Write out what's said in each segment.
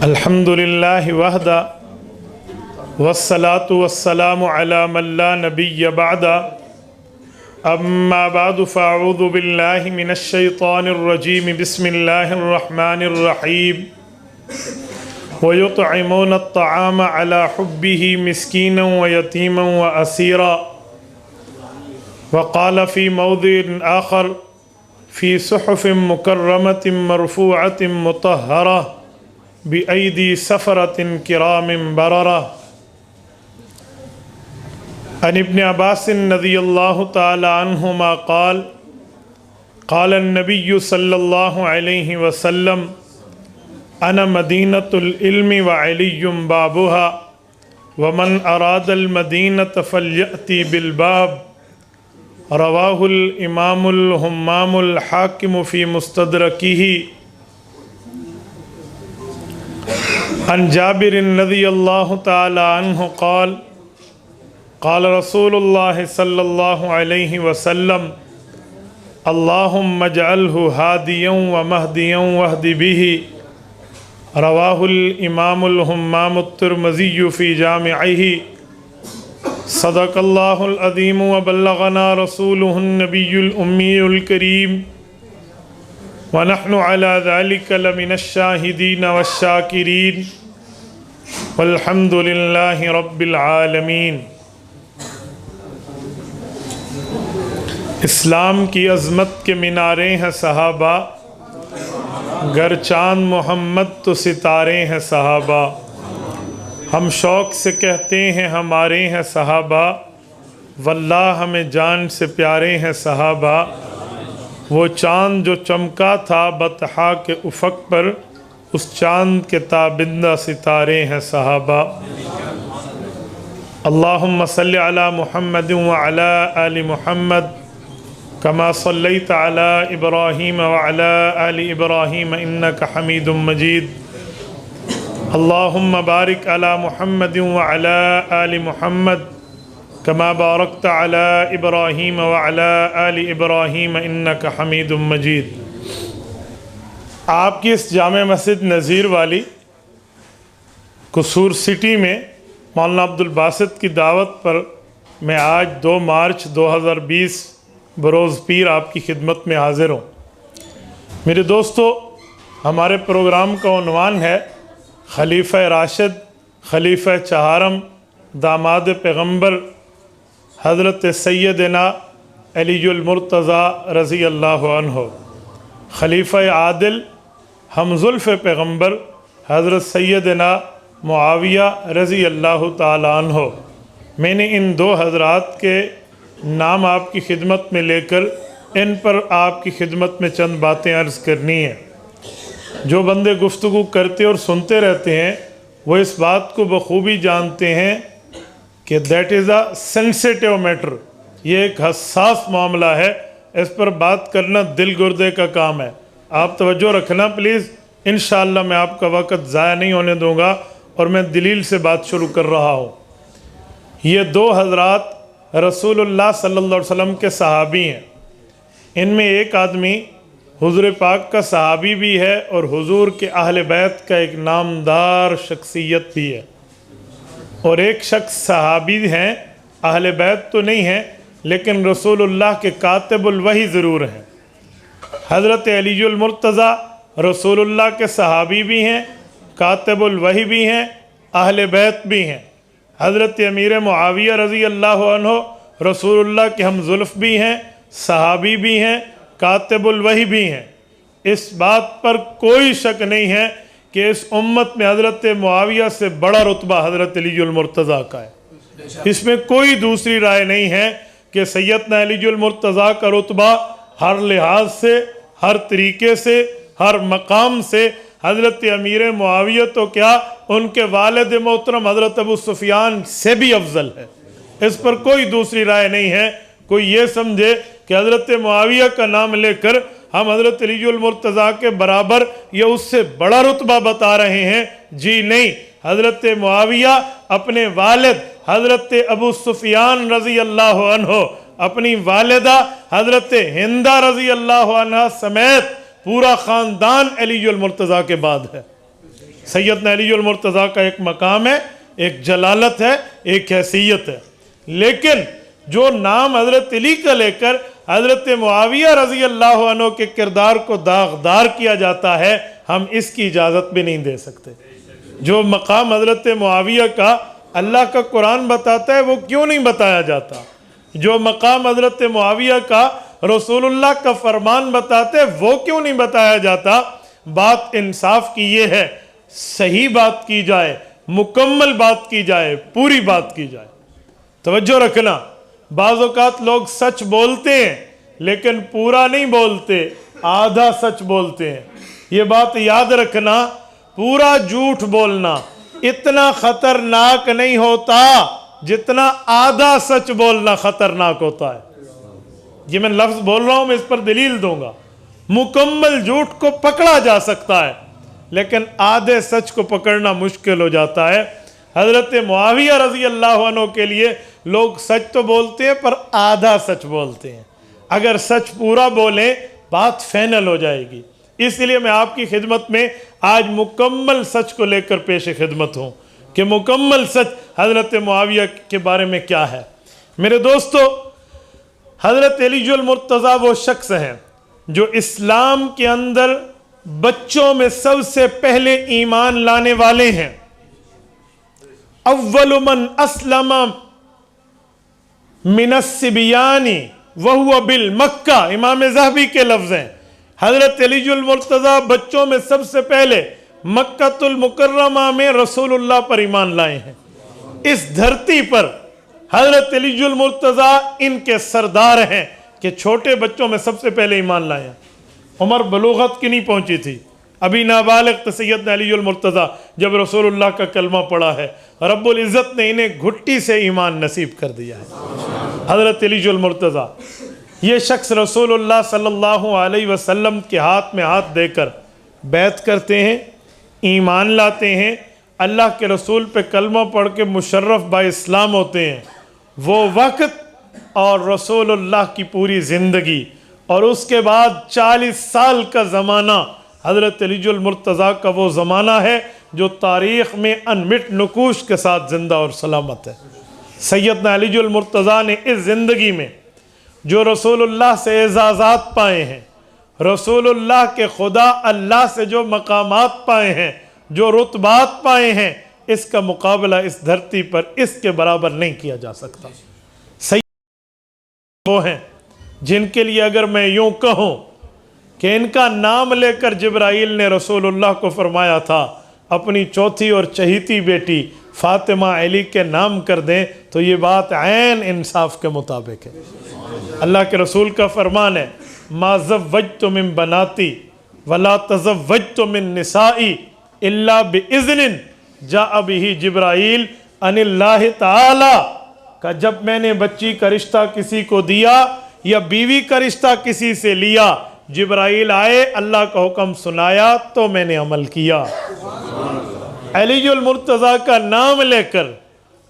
अल्हम्दुलिल्लाहि वहदा वस्सलातु वस्सलामु अला मन ला नबिय्य बअदा अम्मा बअदु फ़अऊज़ु बिल्लाहि मिनश शैतानिर रजीम बिस्मिल्लाहिर रहमानिर रहीम व युतइमून अत्तआम अला हुब्बिहि मिस्कीनन व यतीमन व असीरा व क़ाल फ़ी मौदिइन आख़र फ़ी सुहुफ़िन मुकर्रमतिन मरफ़ूअतिन मुतहहरा बिअयदी सफ़रतिन किरामिन बररा। अन इब्न अब्बास रज़ियल्लाहु तआला अन्हुमा क़ाल क़ाल अन्नबिय्यु सल्लल्लाहु अलैहि वसल्लम अना मदीनतुल इल्मि व अलिय्युम बाबुहा व मन अरादल मदीनत फ़ल्यअति बिल बाब। रवाहुल इमामुल हुम्मामुल हाकिम फ़ी मुस्तदरकिही। अन जाबिर रज़ियल्लाहु तआला अन्हु क़ाल क़ाल रसूलुल्लाह सल्लल्लाहु अलैहि वसल्लम अल्लाहुम्मा जअल्हु हादियन व महदियन वहदि बिही। रवाहुल इमामुल हुम्मामुत तिरमिज़ी फ़ी जामिअही। सदक़ल्लाहुल अज़ीम व बल्लगना रसूलुहुन नबियुल उम्मीयुल करीम व नहनु अला ज़ालिका लमिनश शाहिदीन वश्शाकिरीन वल्हम्दुलिल्लाहि रब्बिल आलमीन। इस्लाम की अज़मत के मीनारे हैं सहाबा, गर चाँद मोहम्मद तो सितारे हैं सहाबा। हम शौक़ से कहते हैं हमारे हैं सहाबा, वल्लाह हमें जान से प्यारे हैं सहाबा। वो चाँद जो चमका था बतहा के उफ़क़ पर, उस चाँद के ताबिंदा सितारे हैं सहाबा। अल्लाहुम्मा सल्लि अला मुहम्मद व अला आलि मुहम्मद कमा सल्लैत अला इब्राहीम व अला आलि इब्राहीम इन्नका हमीदुम मजीद। अल्लाहुम्मा बारिक अला मुहम्मद व अला आलि मुहम्मद कमा बारकत अला इब्राहीम व अला आलि इब्राहीम इन्नका हमीदुम मजीद। आपकी इस जामे मस्जिद नज़ीर वाली कसूर सिटी में मौलाना अब्दुल बासित की दावत पर मैं आज 2 मार्च 2020 बरोज़ पीर आपकी खिदमत में हाज़िर हूँ। मेरे दोस्तों, हमारे प्रोग्राम का उन्वान है खलीफ़ा राशिद, खलीफ़ा चहारम, दामाद पैगम्बर हज़रत सैयदना अलीयुल मुर्तज़ा रज़ी अल्लाहु अन्हु, खलीफ़ा आदिल हमज़ुल्फ़ पैगम्बर हज़रत सैयदना मुआविया रज़ी अल्लाहु ताला अन्हु। मैंने इन 2 हज़रात के नाम आपकी खिदमत में लेकर इन पर आपकी खिदमत में चंद बातें अर्ज़ करनी है। जो बंदे गुफ्तगू करते और सुनते रहते हैं वो इस बात को बखूबी जानते हैं कि that is a sensitive matter, ये एक हसास मामला है, इस पर बात करना दिल गुर्दे का काम है। आप तवज्जो रखना प्लीज़। इंशाअल्लाह मैं आपका वक़्त ज़ाया नहीं होने दूँगा और मैं दलील से बात शुरू कर रहा हूँ। ये 2 हज़रात रसूलुल्लाह सल्लल्लाहु अलैहि वसल्लम के सहाबी हैं। इनमें एक आदमी हुज़ूर पाक का सहाबी भी है और हुज़ूर के अहले बैत का एक नामदार शख्सियत भी है, और एक शख्स सहाबी हैं, अहले बैत तो नहीं हैं लेकिन रसूलुल्लाह के कातिबुल वही ज़रूर हैं। हज़रत अलीयुल मुर्तज़ा रसूलुल्लाह के सहाबी भी हैं, कातिबुल वही भी हैं, अहले बैत भी हैं। हज़रत अमीर मुआविया रज़ी अल्लाहु अन्हु रसूलुल्लाह के हमज़ुल्फ़ भी हैं, सहाबी भी हैं, कातिबुल वही भी हैं। इस बात पर कोई शक नहीं है कि इस उम्मत में हज़रत मुआविया से बड़ा रुतबा हज़रत अलीयुल मुर्तज़ा का है। इसमें कोई दूसरी राय नहीं है कि सैयदना अलीयुल मुर्तज़ा का रुतबा हर लिहाज से, हर तरीके से, हर मकाम से हज़रत अमीर मुआविया तो क्या, उनके वालिद मोहतरम हज़रत अबू सुफियान से भी अफजल है। इस पर कोई दूसरी राय नहीं है। कोई ये समझे कि हज़रत मुआविया का नाम लेकर हम हज़रत अलीयुल मुर्तज़ा के बराबर या उससे बड़ा रुतबा बता रहे हैं, जी नहीं। हज़रत मुआविया अपने वालिद हज़रत अबू सुफियान रज़ी अल्लाहु अन्हु, अपनी वालिदा हज़रत हिंदा रज़ी अल्लाहु अन्हा समेत पूरा ख़ानदान अलीयुल मुर्तज़ा के बाद है। सैयदना अलीउल मुर्तज़ा का एक मकाम है, एक जलालत है, एक हैसियत है। लेकिन जो नाम हज़रत अली का लेकर हज़रत मुआविया रज़ी अल्लाह अन्हु के किरदार को दागदार किया जाता है, हम इसकी इजाज़त भी नहीं दे सकते। जो मकाम हज़रत मुआविया का अल्लाह का कुरान बताता है वो क्यों नहीं बताया जाता? जो मकाम हज़रत मुआविया का रसूलुल्लाह का फरमान बताते हैं वो क्यों नहीं बताया जाता? बात इंसाफ की ये है, सही बात की जाए, मुकम्मल बात की जाए, पूरी बात की जाए। तवज्जो रखना, बाज़ औक़ात लोग सच बोलते हैं लेकिन पूरा नहीं बोलते, आधा सच बोलते हैं। ये बात याद रखना, पूरा झूठ बोलना इतना खतरनाक नहीं होता जितना आधा सच बोलना खतरनाक होता है। ये मैं लफ्ज़ बोल रहा हूँ, मैं इस पर दलील दूंगा। मुकम्मल झूठ को पकड़ा जा सकता है लेकिन आधे सच को पकड़ना मुश्किल हो जाता है। हज़रत मुआविया रज़ी अल्लाह अन्हु के लिए लोग सच तो बोलते हैं पर आधा सच बोलते हैं। अगर सच पूरा बोलें बात फाइनल हो जाएगी। इसलिए मैं आपकी खिदमत में आज मुकम्मल सच को लेकर पेश खिदमत हूँ कि मुकम्मल सच हज़रत मुआविया के बारे में क्या है। मेरे दोस्तों, हज़रत अलीउल मुर्तज़ा वो शख्स हैं जो इस्लाम के अंदर बच्चों में सबसे पहले ईमान लाने वाले हैं। अव्वलु मन अस्लम मिनस्सिबियानी वहुवा बिल मक्का, इमाम ज़हबी के लफ्ज़ हैं। हज़रत अलीउल मुर्तज़ा बच्चों में सबसे पहले मक्कातुल मुकर्रमा में रसूलुल्लाह पर ईमान लाए हैं। इस धरती पर हज़रत अलीउल मुर्तज़ा इनके सरदार हैं कि छोटे बच्चों में सबसे पहले ईमान लाए हैं। उमर बलूगत की नहीं पहुंची थी, अभी नाबालिग थे सैयदना अलीउल मुर्तज़ा जब रसूलुल्लाह का कलमा पड़ा है। रब्बुल इज़्ज़त ने इन्हें घुट्टी से ईमान नसीब कर दिया है। हज़रत अलीउल मुर्तज़ा ये शख्स रसूलुल्लाह सल्लल्लाहु अलैहि वसल्लम के हाथ में हाथ देकर बैत करते हैं, ईमान लाते हैं, अल्लाह के रसूल पे कलमा पढ़ के मुशर्रफ बा इस्लाम होते हैं। वो वक्त और रसूलुल्लाह की पूरी ज़िंदगी और उसके बाद 40 साल का ज़माना हज़रत अलीउल मुर्तज़ा का वो ज़माना है जो तारीख़ में अनमिट नकूश के साथ ज़िंदा और सलामत है। सैयदना अलीउल मुर्तज़ा ने इस ज़िंदगी में जो रसूलुल्लाह से एजाज़ात पाए हैं, रसूलुल्लाह के खुदा अल्लाह से जो मकामात पाए हैं, जो रुतबात पाए हैं, इसका मुकाबला इस धरती पर इसके बराबर नहीं किया जा सकता। सही वो हैं जिनके लिए अगर मैं यूँ कहूँ कि इनका नाम लेकर जिब्राइल ने रसूलुल्लाह को फरमाया था अपनी चौथी और चहीती बेटी फ़ातिमा अली के नाम कर दें, तो ये बात ऐन इंसाफ के मुताबिक है। अल्लाह के रसूल का फरमान है, मा ज़व्वजतु मिन बनाती वला तज़व्वजतु मिन निसाई इल्ला बिइज़्निन जाअ बिही जिब्राइल अनिल्लाहि ताला। का जब मैंने बच्ची का रिश्ता किसी को दिया या बीवी का रिश्ता किसी से लिया, जिब्राइल आए, अल्लाह का हुक्म सुनाया तो मैंने अमल किया। अलीउल मुर्तज़ा का नाम लेकर,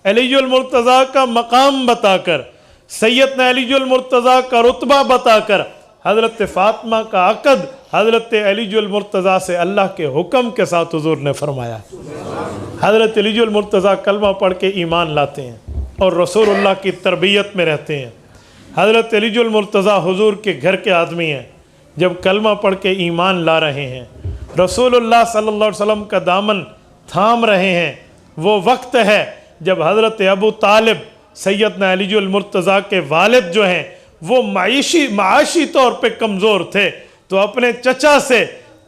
अलीउल मुर्तज़ा का मकाम बताकर, सैयदना अलीउल मुर्तज़ा का रुतबा बताकर हज़रत फ़ातिमा का अक़द हज़रत अलीउल मुर्तज़ा से अल्लाह के हुक्म के साथ हुज़ूर ने फरमाया। हज़रत अलीउल मुर्तज़ा कलमा पढ़ के ईमान लाते हैं और रसूलुल्लाह की तरबियत में रहते हैं। हज़रत अलीउल मुर्तज़ा हुज़ूर के घर के आदमी हैं। जब कलमा पढ़ के ईमान ला रहे हैं, रसूलुल्लाह सल्लल्लाहु अलैहि वसल्लम का दामन थाम रहे हैं, वो वक्त है जब हज़रत अबू तालिब सैयदना अलीउल मुर्तज़ा के वालिद जो हैं वो माशी तौर पे कमज़ोर थे, तो अपने चचा से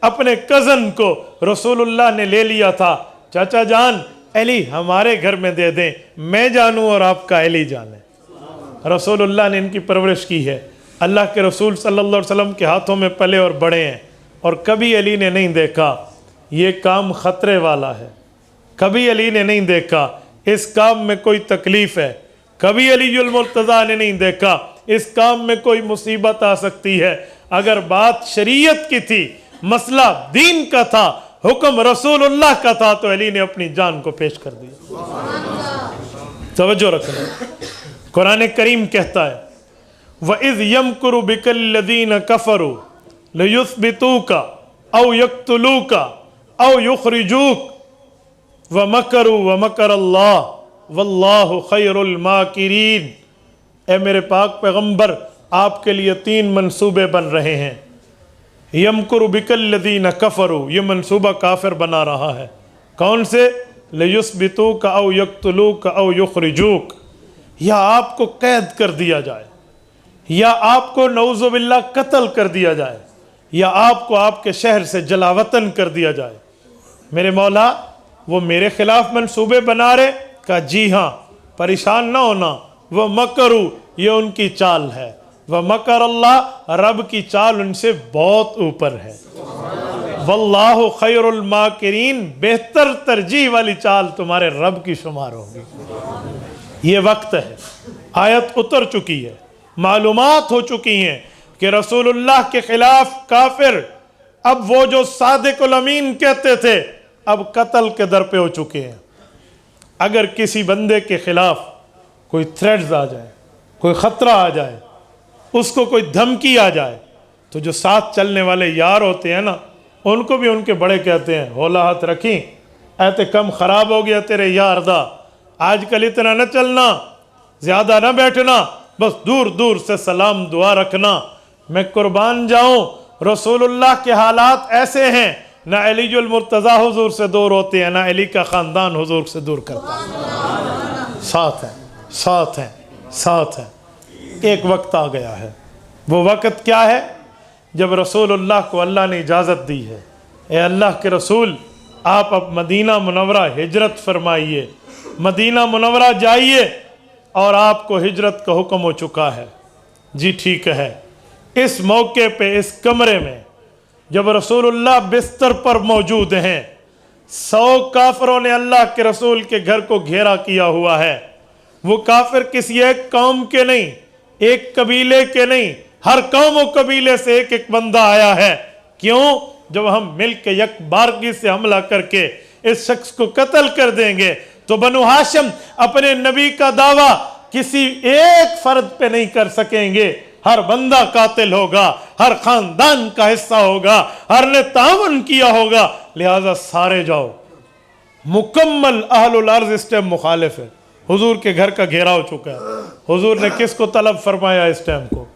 अपने कज़न को रसूलुल्लाह ने ले लिया था। चाचा जान अली हमारे घर में दे दें, मैं जानूँ और आपका अली जाने। रसूलुल्लाह ने इनकी परवरिश की है। अल्लाह के रसूल सल्लल्लाहु अलैहि वसल्लम के हाथों में पले और बड़े हैं और कभी अली ने नहीं देखा ये काम ख़तरे वाला है, कभी अली ने नहीं देखा इस काम में कोई तकलीफ़ है, कभी अलीउल मुर्तज़ा ने नहीं देखा इस काम में कोई मुसीबत आ सकती है। अगर बात शरीयत की थी, मसला दीन का था, हुक्म रसूलुल्लाह का था, तो अली ने अपनी जान को पेश कर दिया। तवज्जो रखना, कुरान करीम कहता है वइज़ यमकुरु बिकल्लज़ीन कफ़रू लियुस्बितूका औ यक़्तुलूका औ युख़रिजूक व मकरू व मकर अल्लाह वल्लाहु खैरुल माकिरीन। ए मेरे पाक पैगम्बर, आपके लिए 3 मंसूबे बन रहे हैं। यमकुरु बिकल्लदीन कफरू, ये मंसूबा काफिर बना रहा है। कौन से? लयुस्बितूक औ यक्तुलूक औ युखरिजूक, या आपको कैद कर दिया जाए, या आपको नऊज़ुबिल्लाह कत्ल कर दिया जाए, या आपको आपके शहर से जलावतन कर दिया जाए। मेरे मौला वो मेरे खिलाफ मंसूबे बना रहे? कहा जी हाँ, परेशान ना होना। वह मकरू, ये उनकी चाल है। वह मकर अल्लाह, रब की चाल उनसे बहुत ऊपर है। वल्लाहु खैरुल माकिरीन, बेहतर तरजीह वाली चाल तुम्हारे रब की शुमार होगी। ये वक्त है, आयत उतर चुकी है, मालूमात हो चुकी हैं कि रसूलुल्लाह के खिलाफ काफिर अब वो जो सादिकुल अमीन कहते थे अब कत्ल के दर पे हो चुके हैं। अगर किसी बंदे के खिलाफ कोई थ्रेड्स आ जाए, कोई ख़तरा आ जाए, उसको कोई धमकी आ जाए, तो जो साथ चलने वाले यार होते हैं ना, उनको भी उनके बड़े कहते हैं, होला हाथ रखी, ऐते कम ख़राब हो गया तेरे यार दा, आजकल इतना न चलना, ज़्यादा न बैठना, बस दूर दूर से सलाम दुआ रखना। मैं कुर्बान जाऊँ, रसूलुल्लाह के हालात ऐसे हैं, ना अलीजुल मुर्तज़ा हुजूर से दूर होते हैं, ना अली का ख़ानदान हुजूर से दूर करता है। साथ हैं, साथ हैं, साथ हैं। एक वक्त आ गया है, वो वक्त क्या है? जब रसूलुल्लाह को अल्लाह ने इजाज़त दी है, ए अल्लाह के रसूल, आप अब मदीना मुनव्वरा हिजरत फरमाइए, मदीना मुनव्वरा जाइए, और आपको हिजरत का हुक्म हो चुका है। जी ठीक है। इस मौके पे, इस कमरे में जब रसूलुल्लाह बिस्तर पर मौजूद हैं, 100 काफिरों ने अल्लाह के रसूल के घर को घेरा किया हुआ है। वो काफिर किसी एक कौम के नहीं, एक कबीले के नहीं, हर कौम और कबीले से एक एक बंदा आया है। क्यों? जब हम मिल के यकबारगी से हमला करके इस शख्स को कत्ल कर देंगे तो बनु हाशिम अपने नबी का दावा किसी एक फर्द पे नहीं कर सकेंगे। हर बंदा कातिल होगा, हर खानदान का हिस्सा होगा, हर ने तावन किया होगा। लिहाजा सारे जाओ। मुकम्मल अहलुल अर्ज़ इस टाइम मुखालिफ है। हुजूर के घर का घेरा हो चुका है। हुजूर ने किसको तलब फरमाया इस टाइम को?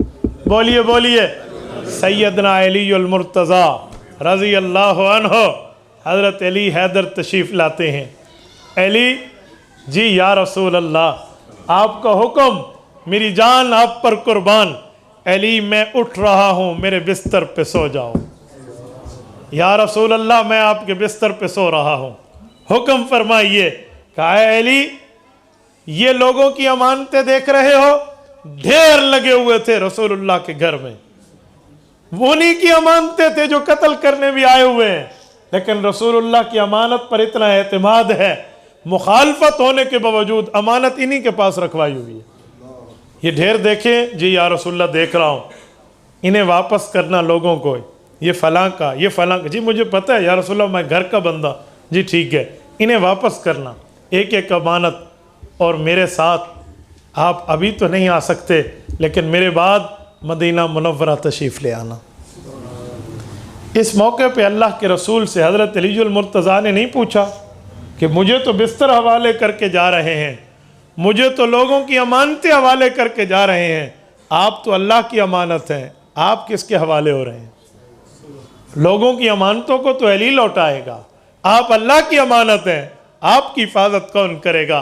बोलिए बोलिए। सैयदना अलीउल मुर्तज़ा रज़ी अल्लाह अन्हु, हज़रत अली हैदर तशरीफ़ लाते हैं। अली जी, या रसूल अल्लाह, आपका हुक्म, मेरी जान आप पर कुर्बान। अली, मैं उठ रहा हूँ, मेरे बिस्तर पे सो जाओ। या रसूल अल्लाह, मैं आपके बिस्तर पे सो रहा हूँ, हुक्म फरमाइए। कहा है अली, ये लोगों की अमानतें देख रहे हो, ढेर लगे हुए थे रसूलुल्लाह के घर में, उन्हीं की अमानतें थे जो कत्ल करने भी आए हुए हैं। लेकिन रसूलुल्लाह की अमानत पर इतना एतमाद है, मुखालफत होने के बावजूद अमानत इन्हीं के पास रखवाई हुई है। ये ढेर देखें जी, या रसूलुल्लाह देख रहा हूँ, इन्हें वापस करना लोगों को, ये फलां का, ये फलां का। जी मुझे पता है या रसूलुल्लाह, मैं घर का बंदा। जी ठीक है, इन्हें वापस करना, एक एक अमानत। और मेरे साथ आप अभी तो नहीं आ सकते, लेकिन मेरे बाद मदीना मुनव्वरा तशरीफ़ ले आना। इस मौके पे अल्लाह के रसूल से हज़रत अलीजुल मुर्तज़ा ने नहीं पूछा कि मुझे तो बिस्तर हवाले करके जा रहे हैं, मुझे तो लोगों की अमानतें हवाले करके जा रहे हैं, आप तो अल्लाह की अमानत हैं, आप किसके हवाले हो रहे हैं? लोगों की अमानतों को तो अली लौटाएगा, आप अल्लाह की अमानत हैं, आपकी हिफाजत कौन करेगा?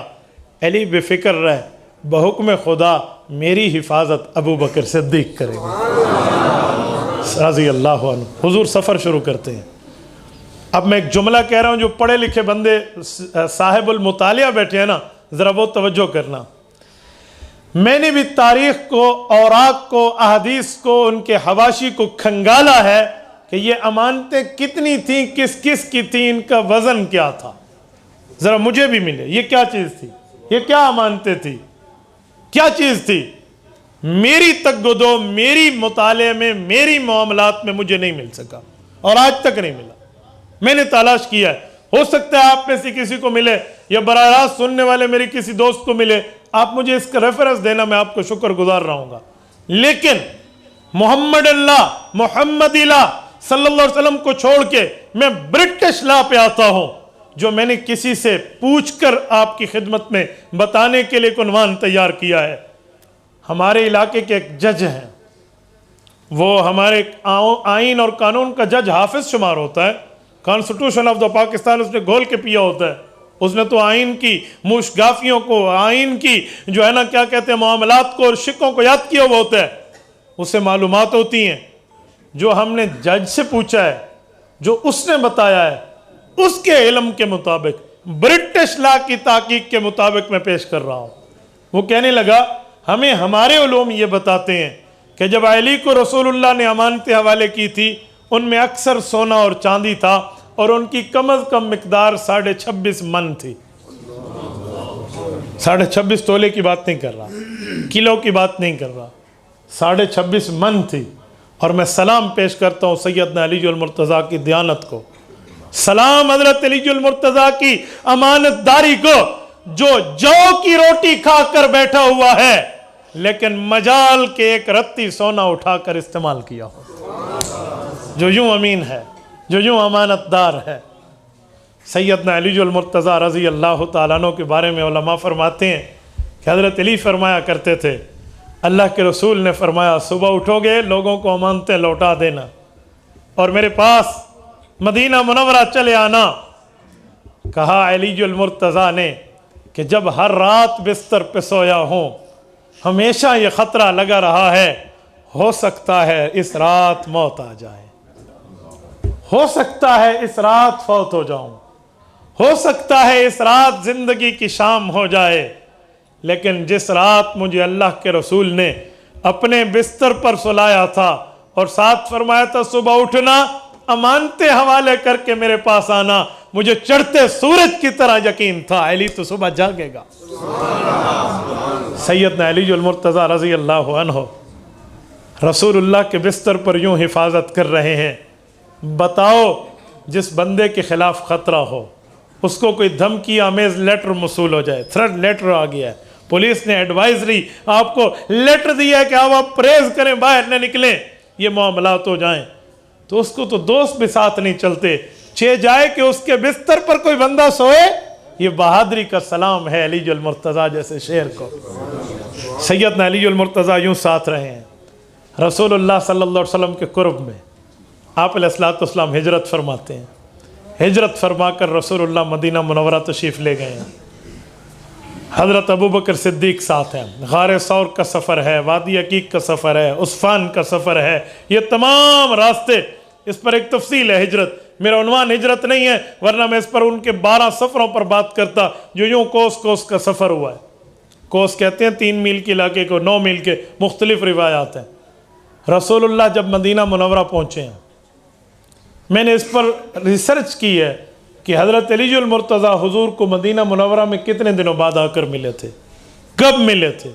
अली बेफिक्र रहे, बहुक्म खुदा मेरी हिफाजत अबू बकर सिद्दीक करेगा रज़ी अल्लाह अन्हु। हुजूर सफ़र शुरू करते हैं। अब मैं एक जुमला कह रहा हूँ, जो पढ़े लिखे बंदे साहिबुल मुतालिया बैठे हैं ना, ज़रा वो तवज्जो करना। मैंने भी तारीख़ को, औराक को, अहदीस को, उनके हवाशी को खंगाला है कि ये अमानतें कितनी थीं, किस किस की थी, इनका वज़न क्या था, ज़रा मुझे भी मिले। ये क्या चीज़ थी, ये क्या अमानतें थी, क्या चीज़ थी? मेरी तकदो, मेरी मुताले में, मेरी मामलात में मुझे नहीं मिल सका, और आज तक नहीं मिला। मैंने तलाश किया है, हो सकता है आप में से किसी को मिले, या बराह रास्त सुनने वाले मेरे किसी दोस्त को मिले, आप मुझे इसका रेफरेंस देना, मैं आपको शुक्रगुजार रहूँगा। लेकिन मोहम्मद सल्लल्लाहु अलैहि वसल्लम को छोड़ के मैं ब्रिटिश लॉ पे आता हूँ, जो मैंने किसी से पूछकर आपकी खिदमत में बताने के लिए उन्वान तैयार किया है। हमारे इलाके के एक जज हैं, वो हमारे आइन और कानून का जज हाफिज शुमार होता है, कॉन्स्टिट्यूशन ऑफ द पाकिस्तान उसने घोल के पिया होता है। उसने तो आइन की मुशगाफियों को, आइन की जो है ना क्या कहते हैं मामलात को और शिकों को याद किया हुआ होता है, उससे मालूमात होती हैं। जो हमने जज से पूछा है, जो उसने बताया है, उसके इल्म के मुताबिक, ब्रिटिश लॉ की ताकीक के मुताबिक मैं पेश कर रहा हूँ। वो कहने लगा हमें हमारे उलूम ये बताते हैं कि जब अली को रसूलुल्लाह ने अमानतें हवाले की थी, उनमें अक्सर सोना और चांदी था और उनकी कम अज़ कम मिकदार 26.5 मन थी। 26.5 तोले की बात नहीं कर रहा, किलो की बात नहीं कर रहा, 26.5 मन थी। और मैं सलाम पेश करता हूँ सैयदना अलीजुल मुर्तज़ा की दयानत को, सलाम हज़रत अलीजुल मुर्तज़ा की अमानतदारी को, जो जौ की रोटी खाकर बैठा हुआ है लेकिन मजाल के एक रत्ती सोना उठाकर इस्तेमाल किया हो, जो यूं अमीन है, जो यूं अमानतदार है। सैयदना अलीजुल मुर्तज़ा रज़ी अल्लाह तआला अन्हु के बारे में उलमा फरमाते हैं कि हज़रत अली फरमाया करते थे, अल्लाह के रसूल ने फरमाया सुबह उठोगे लोगों को अमानतें लौटा देना और मेरे पास मदीना मुनव्वरा चले आना। कहा अलीजुल मुर्तज़ा ने कि जब हर रात बिस्तर पे सोया हूँ हमेशा ये ख़तरा लगा रहा है, हो सकता है इस रात मौत आ जाए, हो सकता है इस रात फौत हो जाऊं, हो सकता है इस रात ज़िंदगी की शाम हो जाए। लेकिन जिस रात मुझे अल्लाह के रसूल ने अपने बिस्तर पर सुलाया था और साथ फरमाया था सुबह उठना, अमानते हवाले करके मेरे पास आना, मुझे चढ़ते सूरज की तरह यकीन था अली तो सुबह जागेगा। सैयदना अलीजुल मुर्तज़ा रज़ी अल्लाह अन्हु रसूलुल्लाह के बिस्तर पर यूं हिफाजत कर रहे हैं। बताओ जिस बंदे के खिलाफ ख़तरा हो, उसको कोई धमकी आमेज लेटर मसूल हो जाए, थ्रेट लेटर आ गया है, पुलिस ने एडवाइजरी आपको लेटर दिया है कि आप परहेज करें, बाहर न निकलें, ये मामलात हो जाएं, तो उसको तो दोस्त भी साथ नहीं चलते, छे जाए कि उसके बिस्तर पर कोई बंदा सोए। ये बहादुरी का सलाम है अलीजुल मुर्तज़ा जैसे शेर को। सैयदना अलीजुल मुर्तज़ा यूं साथ रहे हैं रसूलुल्लाह सल्लल्लाहु अलैहि वसल्लम के कुर्ब में। आप अलैहिस्सलाम हिजरत फरमाते हैं, हिजरत फरमाकर रसूलुल्लाह मदीना मुनव्वरा तशरीफ़ ले गए हैं। हज़रत अबू बकर सिद्दीक़ साथ हैं, गारे सौर का सफ़र है, वादी अकीक का सफ़र है, उस्फान का सफ़र है, ये तमाम रास्ते, इस पर एक तफसील है हिजरत। मेरा उन्वान हिजरत नहीं है, वरना मैं इस पर उनके 12 सफ़रों पर बात करता जो यूँ कोस कोस का सफ़र हुआ है। कोस कहते हैं 3 मील के इलाके को, 9 मील के, मुख्तलिफ रिवायात हैं। रसूलुल्लाह जब मदीना मुनव्वरा पहुँचे हैं, मैंने इस पर रिसर्च की है कि हज़रत अलीजुल मुर्तज़ा हुजूर को मदीना मुनव्वरा में कितने दिनों बाद आकर मिले थे, कब मिले थे,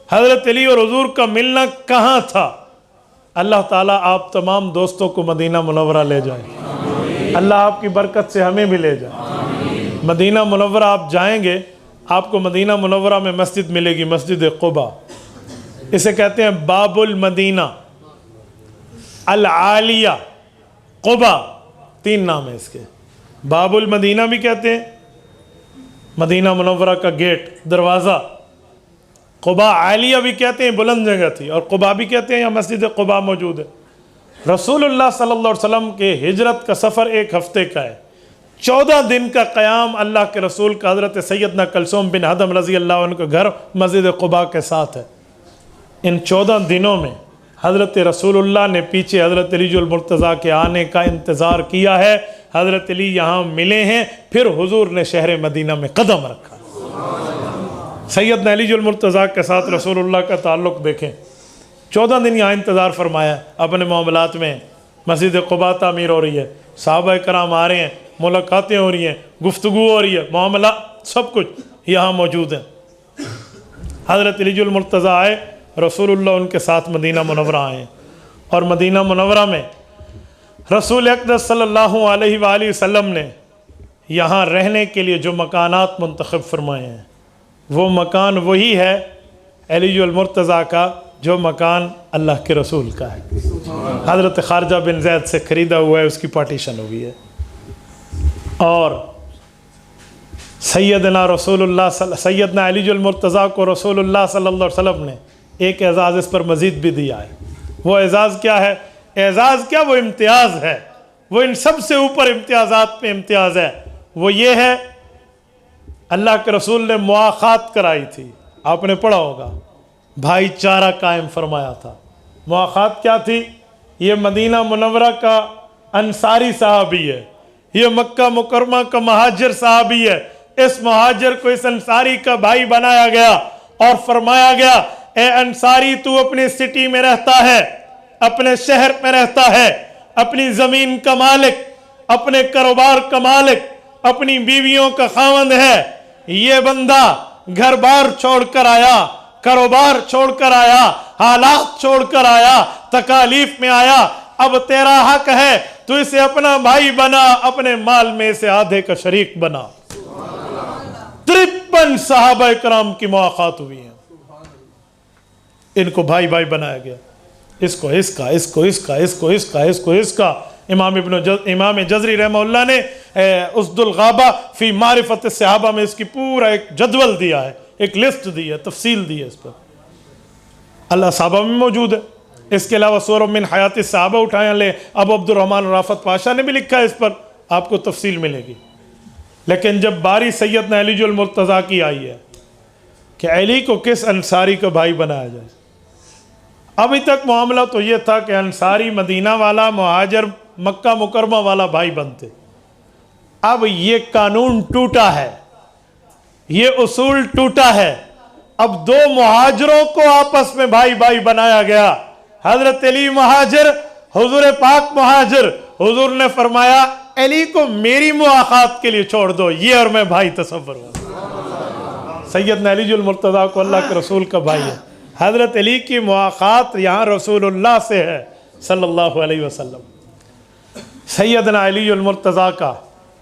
हज़रत अली और हुजूर का मिलना कहाँ था। अल्लाह ताला आप तमाम दोस्तों को मदीना मुनव्वरा ले जाए, अल्लाह आपकी बरकत से हमें भी ले जाए। मदीना मुनव्वरा आप जाएंगे, आपको मदीना मुनव्वरा में मस्जिद मिलेगी, मस्जिद क़ुबा, इसे कहते हैं बाबुल मदीना, अल आलिया, क़ुबा, 3 नाम है इसके। बाबुल मदीना भी कहते हैं, मदीना मुनव्वरा का गेट, दरवाज़ा। क़ुबा आलिया भी कहते हैं, बुलंद जगह थी, और क़ुबा भी कहते हैं, यहाँ मस्जिद क़ुबा मौजूद है। रसूलुल्लाह सल्लल्लाहु अलैहि वसल्लम के हिजरत का सफ़र 1 हफ़्ते का है। 14 दिन का क़याम अल्लाह के रसूल का हज़रत सैयदना कलसूम बिन हदम रज़ी अल्लाह अन्हु का घर मस्जिद क़ुबा के साथ है। इन 14 दिनों में हज़रत रसूलुल्लाह ने पीछे हज़रत अलीजुल मुर्तज़ा के आने का इंतज़ार किया है। हज़रत अली यहाँ मिले हैं, फिर हुजूर ने शहर मदीना में कदम रखा। सैयदना अलीजुल मुर्तज़ा के साथ रसूलुल्लाह का ताल्लुक़ देखें। 14 दिन यहाँ इंतज़ार फरमाया अपने मामलात में। मस्जिद क़ुबा तामीर हो रही है, सहाबा कराम आ रहे हैं, मुलाकातें हो रही हैं, गुफ्तगू हो रही है, मामला सब कुछ यहाँ मौजूद है। हज़रत अलीजुल मुर्तज़ा आए, रसूलुल्लाह उनके साथ मदीना मुनव्वरा आए, और मदीना मुनव्वरा में रसूल अक़दस सल्लल्लाहु अलैहि वसल्लम ने यहाँ रहने के लिए जो मकानात मुंतखब फरमाए हैं, वो मकान वही है अलीजुल मुर्तज़ा का जो मकान अल्लाह के रसूल का है। हज़रत खारजा बिन ज़ैद से ख़रीदा हुआ है, उसकी पार्टीशन हुई है। और सैयदना अली मुर्तज़ा को रसूलुल्लाह सल्लल्लाहु अलैहि वसल्लम ने एक एज़ाज़ इस पर मज़ीद भी दिया है। वो एज़ाज़ क्या है? एज़ाज़ क्या, वो इम्तियाज़ है, वो इन सब से ऊपर इम्तियाज़ात पे इम्तियाज़ है। वो ये है, अल्लाह के रसूल ने मुआख़ात कराई थी, आपने पढ़ा होगा, भाईचारा कायम फरमाया था। मुआख़ात क्या थी? ये मदीना मुनव्वरा का अंसारी सहाबी है, ये मक्का मुकरमा का महाजिर सहाबी है। इस महाजिर को इस अंसारी का भाई बनाया गया और फरमाया गया, ए अंसारी, तू अपनी सिटी में रहता है, अपने शहर में रहता है, अपनी जमीन का मालिक, अपने कारोबार का मालिक, अपनी बीवियों का खावंद है। ये बंदा घर बार छोड़कर आया, कारोबार छोड़कर आया, हालात छोड़कर आया, तकालीफ में आया। अब तेरा हक है, तू इसे अपना भाई बना, अपने माल में से आधे का शरीक बना। 53 सहाबा इकराम की मुलाकात हुई है, इनको भाई भाई बनाया गया। इसको इसका, इसको इसका, इसको इसका, इसको इसका। इमाम जज़री रहमहुल्लाह ने उसदुल गाबा फी मारिफत सहाबा में इसकी पूरा एक जदवल दिया है, एक लिस्ट दी है, तफसील दी है इस पर। अल्लाह सहाबा में मौजूद है। इसके अलावा सूरह मिन हयात सहाबा उठाए ले, अब अब्दुर्रहमान राफत पाशा ने भी लिखा है, इस पर आपको तफसील मिलेगी। लेकिन जब बारी सैयदना अली मुर्तज़ा की आई है कि अली को किस अंसारी का भाई बनाया जाए, अभी तक मामला तो ये था कि अंसारी मदीना वाला, मुहाजिर मक्का मुकरमा वाला भाई बनते। अब ये कानून टूटा है, ये उसूल टूटा है। अब दो मुहाजिरों को आपस में भाई भाई बनाया गया। हजरत अली मुहाजिर, हुजूर पाक मुहाजिर। हुजूर ने फरमाया, अली को मेरी मुआखात के लिए छोड़ दो, ये और मैं भाई तसव्वुर हूं। सैयदना अली मुर्तज़ा को अल्लाह के रसूल का भाई है। हजरत अली की मुआखात यहाँ रसूलुल्लाह से है सल्लल्लाहु अलैहि वसल्लम। सैयदना अली मुर्तज़ा का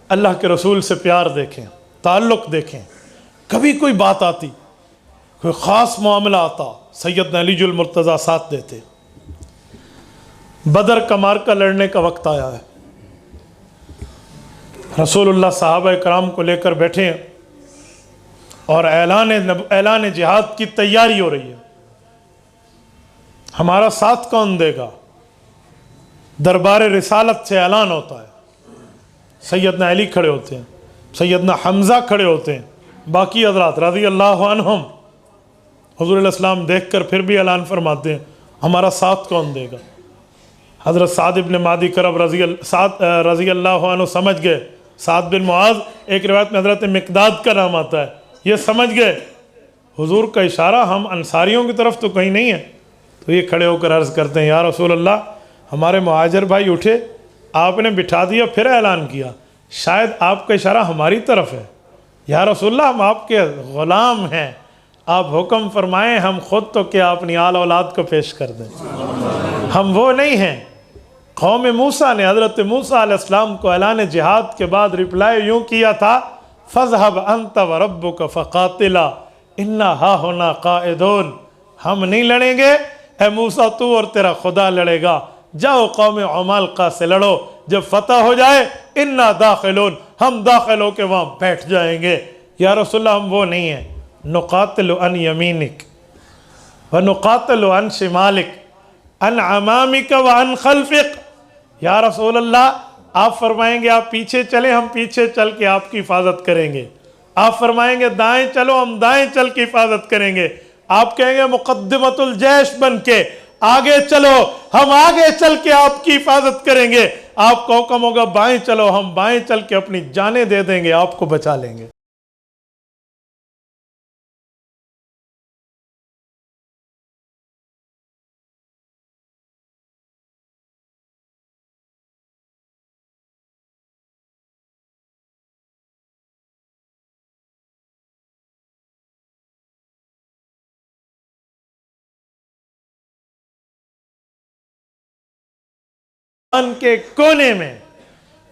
अल्लाह के रसूल से प्यार देखें, ताल्लुक़ देखें। कभी कोई बात आती, कोई ख़ास मामला आता, सैयदना अली मुर्तज़ा साथ देते। बदर का मार्का लड़ने का वक्त आया है, रसूलुल्लाह सहाबा कराम को लेकर बैठे हैं और ऐलान जिहाद की तैयारी हो रही है। हमारा साथ कौन देगा? दरबार रिसालत से ऐलान होता है। सैयदना अली खड़े होते हैं, सैयदना हमज़ा खड़े होते हैं, बाकी हज़रात रज़ी अल्लाह अन्हुम। हुज़ूर इस्लाम देख कर फिर भी ऐलान फरमाते हैं, हमारा साथ कौन देगा? हज़रत साद इब्न मादी करब रज़ी अल्लाह अन्हु समझ गए। साद बिन मुआज़, एक रिवायत में हज़रत मिक़दाद का नाम आता है, ये समझ गए हुजूर का इशारा हम अंसारियों की तरफ तो कहीं नहीं है। तो ये खड़े होकर अर्ज़ करते हैं, या रसूल अल्लाह, हमारे मुहाजिर भाई उठे, आपने बिठा दिया, फिर ऐलान किया, शायद आपका इशारा हमारी तरफ है। या रसूल अल्लाह, हम आपके ग़ुलाम हैं, आप हुक्म फरमाएं, हम ख़ुद तो क्या अपनी आल औलाद को पेश कर दें। हम वो नहीं हैं। कौम मूसा ने हज़रत मूसा अलैहिस्सलाम को ऐलान जिहाद के बाद रिप्लाई यूँ किया था, फ़ज़हब अंत व रब्बुक फ़क़ातिला इन्ना हाहुना क़ाइदून। हम नहीं लड़ेंगे, ए मूसा तू और तेरा खुदा लड़ेगा, जाओ कौम उमालका से लड़ो, जब फतह हो जाए इन्ना दाखिलून, हम दाखिल होकर वहाँ बैठ जाएंगे। या रसूलल्लाह, हम वो नहीं हैं। नुक़ातिलु अन यमीनिक व नुक़ातिलु अन शिमालिक अन अमामिक व अन खल्फ़िक। या रसूल अल्लाह, आप फरमाएंगे आप पीछे चले, हम पीछे चल के आपकी हिफाजत करेंगे। आप फरमाएंगे दाएं चलो, हम दाएं चल के हिफाजत करेंगे। आप कहेंगे मुक़द्दिमतुल जैश बन के आगे चलो, हम आगे चल के आपकी हिफाजत करेंगे। आपका हुक्म होगा बाएं चलो, हम बाएं चल के अपनी जानें दे देंगे, आपको बचा लेंगे। के कोने में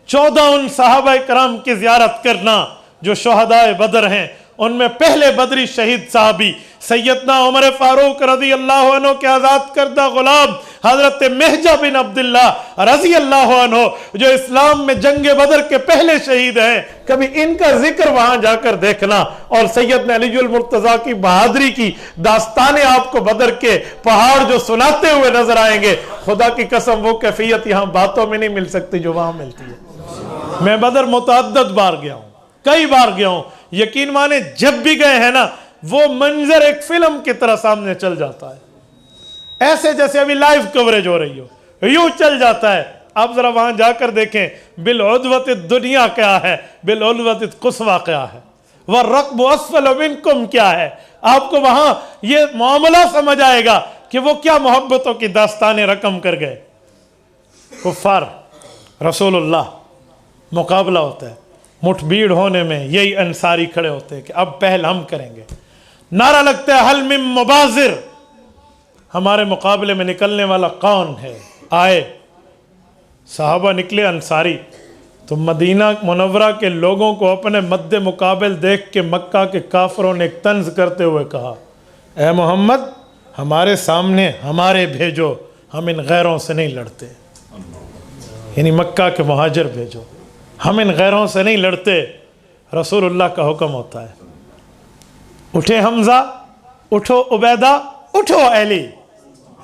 14 उन सहाबा कराम की ज़ियारत करना जो शुहदाए बदर हैं। उनमें पहले बदरी शहीद साहबी सैयदना उमर फारूक रज़ी अल्लाह अन्हु के आज़ाद करदा गुलाम हज़रत महजा बिन अब्दुल्लाह रज़ी अल्लाह अन्हु जो इस्लाम में जंग बदर के पहले शहीद हैं, कभी इनका जिक्र वहां जाकर देखना और सैयदना अलीजुल मुर्तज़ा की बहादुरी की दास्तानें आपको बदर के पहाड़ जो सुनाते हुए नजर आएंगे। खुदा की कसम वो कैफियत यहाँ बातों में नहीं मिल सकती जो वहां मिलती है। मैं बदर मुतअद्दिद बार गया हूँ, कई बार गया हूँ, यकीन माने जब भी गए हैं ना वो मंजर एक फिल्म की तरह सामने चल जाता है, ऐसे जैसे अभी लाइव कवरेज हो रही हो, यूं चल जाता है। आप जरा वहां जाकर देखें बिल उद्वत दुनिया क्या है, बिल उद्वत कुस्वा क्या है, वह रक़्ब अस्फल मिनकुम क्या है। आपको वहां ये मामला समझ आएगा कि वो क्या मोहब्बतों की दास्तानें रकम कर गए। कुफ़ार रसूलुल्लाह मुकाबला होता है, मुठभीड़ होने में यही अंसारी खड़े होते हैं कि अब पहल हम करेंगे। नारा लगता है हल मिन मुबाजिर, हमारे मुकाबले में निकलने वाला कौन है, आए। साहबा निकले अंसारी, तो मदीना मुनव्वरा के लोगों को अपने मद्दे मुकाबिल देख के मक्का के काफरों ने एक तंज करते हुए कहा, ए मोहम्मद हमारे सामने हमारे भेजो, हम इन गैरों से नहीं लड़ते। यानी मक्का के मुहाजिर भेजो, हम इन गैरों से नहीं लड़ते। रसूलुल्लाह का हुक्म होता है, उठे हमजा, उठो उबैदा, उठो अली,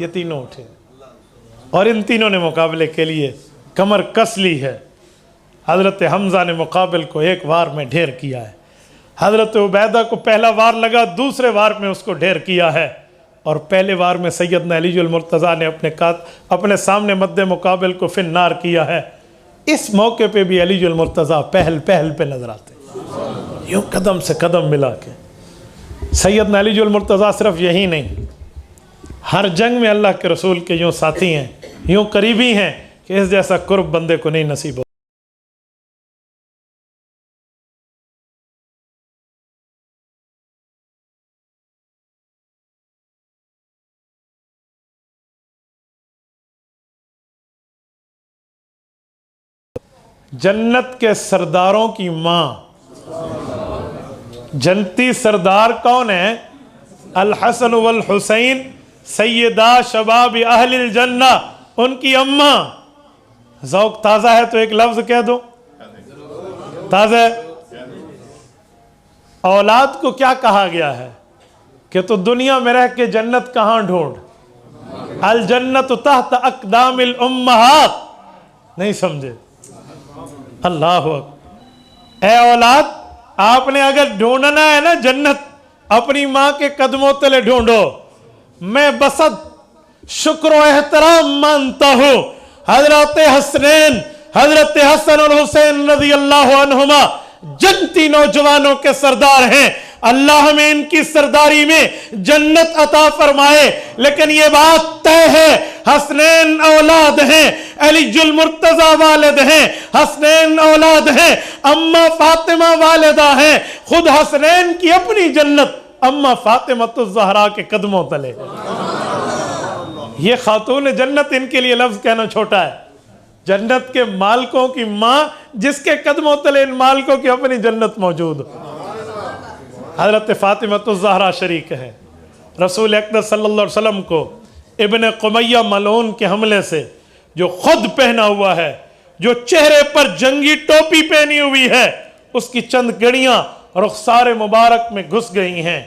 ये तीनों उठे और इन तीनों ने मुकाबले के लिए कमर कस ली है। हज़रत हमजा ने मुकाबिल को एक वार में ढेर किया है, हज़रत उबैदा को पहला वार लगा, दूसरे वार में उसको ढेर किया है, और पहले वार में सैयदना अलीजुल मुर्तज़ा ने अपने सामने मद्दे मुकाबिल को फिन्नार किया है। इस मौके पे भी अलीजुल मुर्तज़ा पहल पे नजर आते, यूँ कदम से कदम मिला के। सैयदना अलीजुल मुर्तज़ा सिर्फ यही नहीं, हर जंग में अल्लाह के रसूल के यूँ साथी हैं, यूँ करीबी हैं कि इस जैसा कुर्ब बंदे को नहीं नसीब हो। जन्नत के सरदारों की माँ, जन्नती सरदार कौन है? अल हसन वल हुसैन सैयदा शबाब अहलिल जन्ना, उनकी अम्मा। ज़ौक़ ताज़ा है तो एक लफ्ज़ कह दो, ताज़ा। औलाद को क्या कहा गया है कि तो दुनिया में रह के जन्नत कहाँ ढूंढ, अल जन्नत तहत अक़दामिल उम्महात। नहीं समझे? अल्लाह ए औलाद, आपने अगर ढूंढना है ना जन्नत, अपनी माँ के कदमों तले ढूंढो। मैं बसत शुक्र व एहतराम मानता हूँ हजरत हसनैन, हजरत हसन और हुसैन रज़ी अल्लाह अन्हुमा जन्नती नौजवानों के सरदार हैं। अल्लाह हमें इनकी सरदारी में जन्नत अता फरमाए। लेकिन ये बात तय है, हसनैन औलाद हैं, अलीजुल मुर्तज़ा वालिद हैं, हसनैन औलाद हैं, अम्मा फातिमा वालिदा हैं। खुद हसनैन की अपनी जन्नत अम्मा फातिमा तो ज़हरा के कदमों तले। ये खातून जन्नत, इनके लिए लफ्ज़ कहना छोटा है। जन्नत के मालिकों की माँ जिसके कदमों तले इन मालिकों की अपनी जन्नत मौजूद। हज़रत फातिमा तो ज़हरा शरीक है। रसूल अकरम सल्लल्लाहु अलैहि वसल्लम को इब्न कुमैया मलऊन के हमले से जो खुद पहना हुआ है, जो चेहरे पर जंगी टोपी पहनी हुई है, उसकी चंद गड़ियाँ रुखसार मुबारक में घुस गई हैं,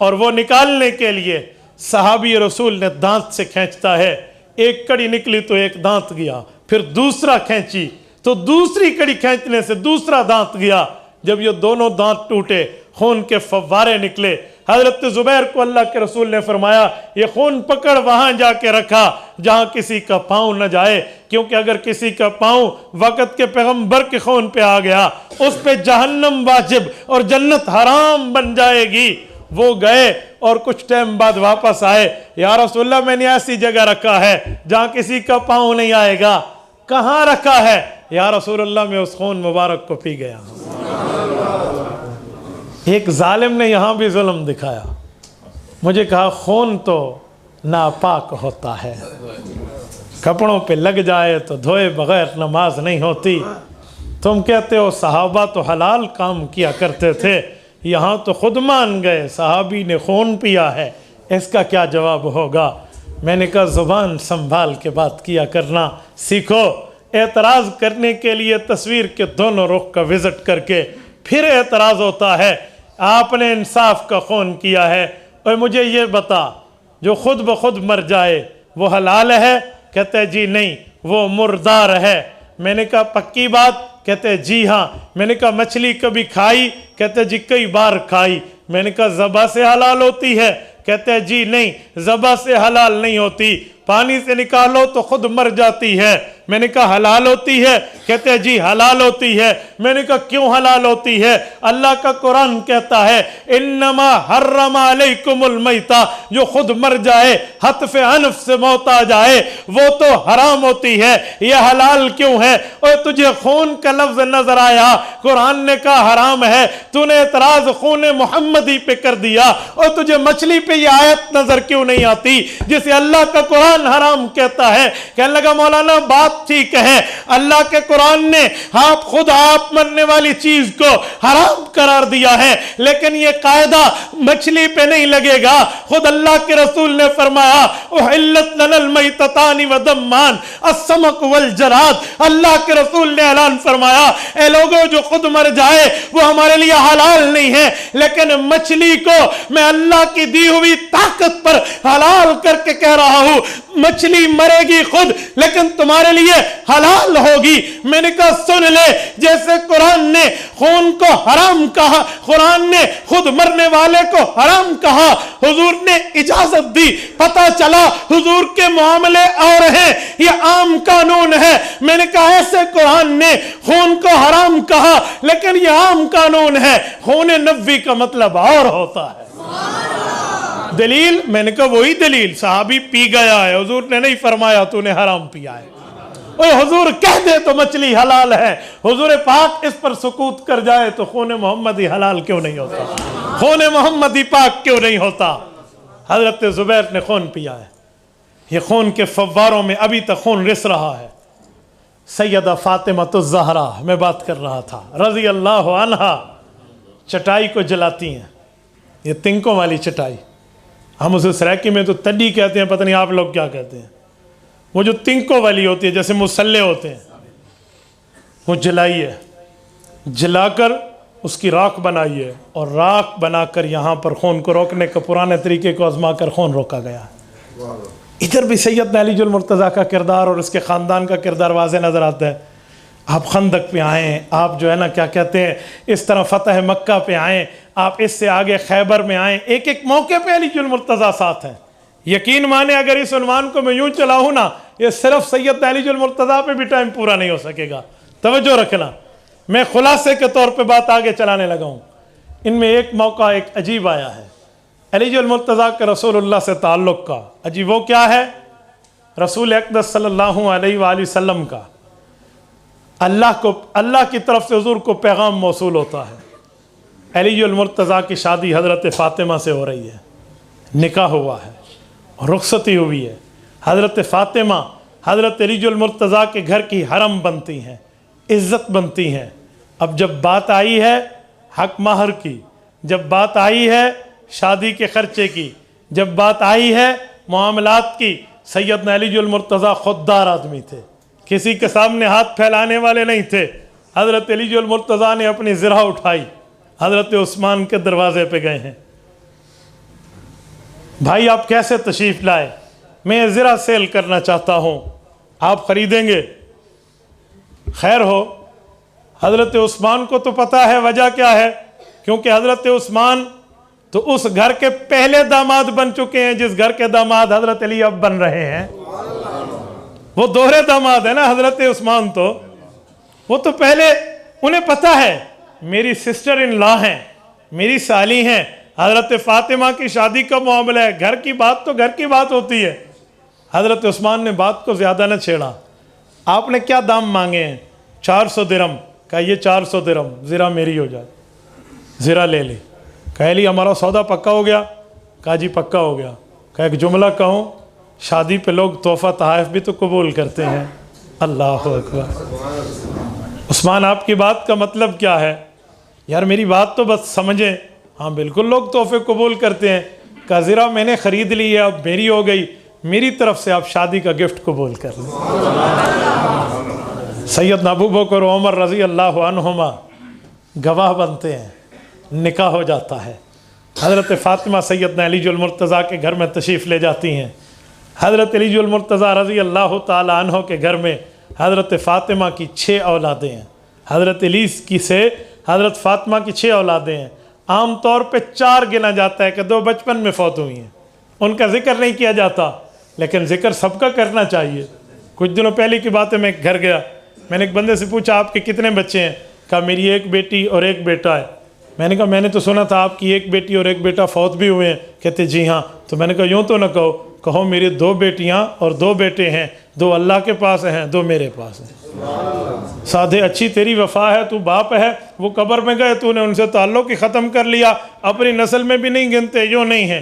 और वो निकालने के लिए सहाबी रसूल ने दांत से खींचता है। एक कड़ी निकली तो एक दांत गया, फिर दूसरा खींची तो दूसरी कड़ी खींचने से दूसरा दांत गया। जब ये दोनों दांत टूटे, खून के फव्वारे निकले। हजरत जुबैर को अल्लाह के रसूल ने फरमाया, ये खून पकड़ वहां जाके रखा जहां किसी का पांव न जाए, क्योंकि अगर किसी का पांव वक़्त के पैगंबर के खून पे आ गया, उस पे जहन्नम वाजिब और जन्नत हराम बन जाएगी। वो गए और कुछ टाइम बाद वापस आए, या रसूलल्लाह मैंने ऐसी जगह रखा है जहां किसी का पांव नहीं आएगा। कहाँ रखा है? या रसूलल्लाह, मैं उस खून मुबारक को पी गया। एक जालिम ने यहाँ भी जुल्म दिखाया, मुझे कहा खून तो नापाक होता है, कपड़ों पे लग जाए तो धोए बगैर नमाज नहीं होती। तुम कहते हो सहाबा तो हलाल काम किया करते थे, यहाँ तो खुद मान गए सहाबी ने खून पिया है, इसका क्या जवाब होगा। मैंने कहा ज़ुबान संभाल के बात किया करना सीखो। एतराज़ करने के लिए तस्वीर के दोनों रुख का विज़िट करके फिर एतराज़ होता है आपने इंसाफ का खून किया है। और मुझे ये बता, जो खुद ब खुद मर जाए वो हलाल है? कहते हैं जी नहीं, वो मुर्दार है। मैंने कहा पक्की बात? कहते हैं जी हाँ। मैंने कहा मछली कभी खाई? कहते जी कई बार खाई। मैंने कहा ज़बा से हलाल होती है? कहते हैं जी नहीं, ज़बा से हलाल नहीं होती, पानी से निकालो तो खुद मर जाती है। मैंने कहा हलाल होती है? कहते हैं जी हलाल होती है। मैंने कहा क्यों हलाल होती है? अल्लाह का कुरान कहता है इन्नमा हर्रमा अलैकुमुल मैता, जो खुद मर जाए, हत्फ़े अनफ से मौत आ जाए, वो तो हराम होती है, ये हलाल क्यों है? और तुझे खून का लफ्ज़ नजर आया, कुरान ने कहा हराम है, तूने एतराज़ खून मोहम्मदी पे कर दिया। और तुझे मछली पे ये आयत नजर क्यों नहीं आती जिसे अल्लाह का कुरान हराम कहता है? कहने लगा मौलाना बात ठीक है, अल्लाह के कुरान ने आप खुद आप मरने वाली चीज को हराम करार दिया है, लेकिन यह कायदा मछली पे नहीं लगेगा। खुद अल्लाह के रसूल ने फरमाया उहिल्लत लनल मैततानी व दम्मान अस्समक वल जराद। अल्लाह के रसूल ने ऐलान फरमाया ए लोगों, जो खुद मर जाए वो हमारे लिए हलाल नहीं है, लेकिन मछली को मैं अल्लाह की दी हुई ताकत पर हलाल करके कह रहा हूं, मछली मरेगी खुद लेकिन तुम्हारे लिए हलाल होगी। मैंने कहा सुन ले, जैसे कुरान ने खून को हराम कहा, कुरान ने खुद मरने वाले को हराम कहा, हुजूर ने इजाजत दी, पता चला हुजूर के मामले और हैं, ये आम कानून है। मैंने कहा ऐसे कुरान ने खून को हराम कहा लेकिन ये आम कानून है, खून नबी का मतलब और होता है। दलील? मैंने कहा वही दलील, सहाबी पी गया है, हुजूर ने नहीं फरमाया तूने हराम पिया है। ओए हुजूर कह दे तो मछली हलाल है, हुजूर पाक इस पर सुकूत कर जाए तो खून मोहम्मदी हलाल क्यों नहीं होता? खून मोहम्मदी पाक क्यों नहीं होता? हजरत जुबैर ने खून पिया है, ये खून के फव्वारों में अभी तक खून रिस रहा है। सैयदा फातिमा तो ज़हरा मैं बात कर रहा था रज़ी अल्लाह अन्हा चटाई को जलाती हैं, ये तिनकों वाली चटाई, हम उसे सराकी में तो तड्डी कहते हैं, पता नहीं आप लोग क्या कहते हैं। वो जो तिनकों वाली होती है जैसे मुसल्ले होते हैं, वो जलाइए, जलाकर उसकी राख बनाइए और राख बनाकर यहाँ पर खून को रोकने का पुराने तरीके को आजमा कर खून रोका गया। इधर भी सैयद अलीजुल मुर्तज़ा का किरदार और उसके ख़ानदान का किरदार वाज़े नज़र आता है। आप खंदक पे आएँ, आप जो है ना क्या कहते हैं इस तरह फ़तह मक्का पे आएँ, आप इससे आगे खैबर में आएँ, एक एक मौके पे अलीजुल मुर्तज़ा साथ हैं। यकीन माने अगर इस उन्वान को मैं यूँ चलाऊँ ना, ये सिर्फ सैयद अलीजुल मुर्तज़ा पे भी टाइम पूरा नहीं हो सकेगा। तवज्जो रखना, मैं खुलासे के तौर पे बात आगे चलाने लगा हूँ। इनमें एक मौका एक अजीब आया है अलीजुल मुर्तज़ा के रसूलुल्लाह से ताल्लुक़ का। अजीब वो क्या है? रसूल अक़दस सल्लल्लाहु अलैहि वसल्लम का अल्लाह की तरफ से हुजूर को पैगाम मौसूल होता है। अलीजुल मुर्तज़ा की शादी हज़रत फ़ातिमा से हो रही है, निकाह हुआ है, रुखसती हुई है। हज़रत फ़ातिमा हज़रत अलीजुल मुर्तज़ा के घर की हरम बनती हैं, इज़्ज़त बनती हैं। अब जब बात आई है हक महर की, जब बात आई है शादी के ख़र्चे की, जब बात आई है मामलात की, सैयदना अलीजुल मुर्तज़ा खुददार आदमी थे, किसी के सामने हाथ फैलाने वाले नहीं थे। हज़रत अलीजुल मुर्तज़ा ने अपनी ज़िरा उठाई, हज़रत उस्मान के दरवाज़े पे गए हैं, भाई आप कैसे तशरीफ़ लाए? मैं ज़िरा सेल करना चाहता हूँ, आप ख़रीदेंगे? खैर हो, हज़रत उस्मान को तो पता है वजह क्या है, क्योंकि हज़रत उस्मान तो उस घर के पहले दामाद बन चुके हैं जिस घर के दामाद हज़रत अली अब बन रहे हैं। वो दोहरे दामाद है ना हज़रत उस्मान, तो वो तो पहले उन्हें पता है मेरी सिस्टर इन लॉ हैं, मेरी साली हैं, हज़रत फ़ातिमा की शादी का मामला है, घर की बात तो घर की बात होती है। हज़रत उस्मान ने बात को ज़्यादा न छेड़ा। आपने क्या दाम मांगे हैं? 400 दिरहम। कहा ये 400 दिरहम ज़िरा मेरी हो जाए, ज़िरा ले ले। कह ली हमारा सौदा पक्का हो गया? कहा जी पक्का हो गया। कहा एक जुमला कहूँ, शादी पे लोग तोहफ़ा तहाइफ भी तो कबूल करते हैं। अल्लाह अकबर। उस्मान आपकी बात का मतलब क्या है? यार मेरी बात तो बस समझें, हाँ बिल्कुल, लोग तोहफे कबूल करते हैं। कहा ज़रा मैंने ख़रीद ली है, अब मेरी हो गई, मेरी तरफ से आप शादी का गिफ्ट कबूल कर लें। सैयदना अबू बकर उमर रज़ी अल्लाह अन्हुमा गवाह बनते हैं, निकाह हो जाता है। हज़रत फ़ातिमा सैयदना अली जुल मुर्तज़ा के घर में तशरीफ़ ले जाती हैं। हज़रत अली जुल मुर्तज़ा रज़ी अल्लाह ताला अन्हो के घर में हज़रत फ़ातिमा की 6 औलादें हैं। हज़रत अली की से हज़रत फ़ातिमा की 6 औलादें हैं। आम तौर पे 4 गिना जाता है कि 2 बचपन में फौत हुई हैं, उनका जिक्र नहीं किया जाता, लेकिन जिक्र सबका करना चाहिए। कुछ दिनों पहले की बात है, मैं घर गया, मैंने एक बंदे से पूछा आपके कितने बच्चे हैं? कहा मेरी 1 बेटी और 1 बेटा है। मैंने कहा मैंने तो सुना था आपकी 1 बेटी और 1 बेटा फौत भी हुए हैं। कहते जी हाँ। तो मैंने कहा यूँ तो ना कहो, कहो मेरी 2 बेटियाँ और 2 बेटे हैं, 2 अल्लाह के पास हैं, 2 मेरे पास हैं। साधे अच्छी तेरी वफा है, तू बाप है, वो कब्र में गए, तूने उनसे ताल्लुक़ ही ख़त्म कर लिया, अपनी नस्ल में भी नहीं गिनते, यूँ नहीं है।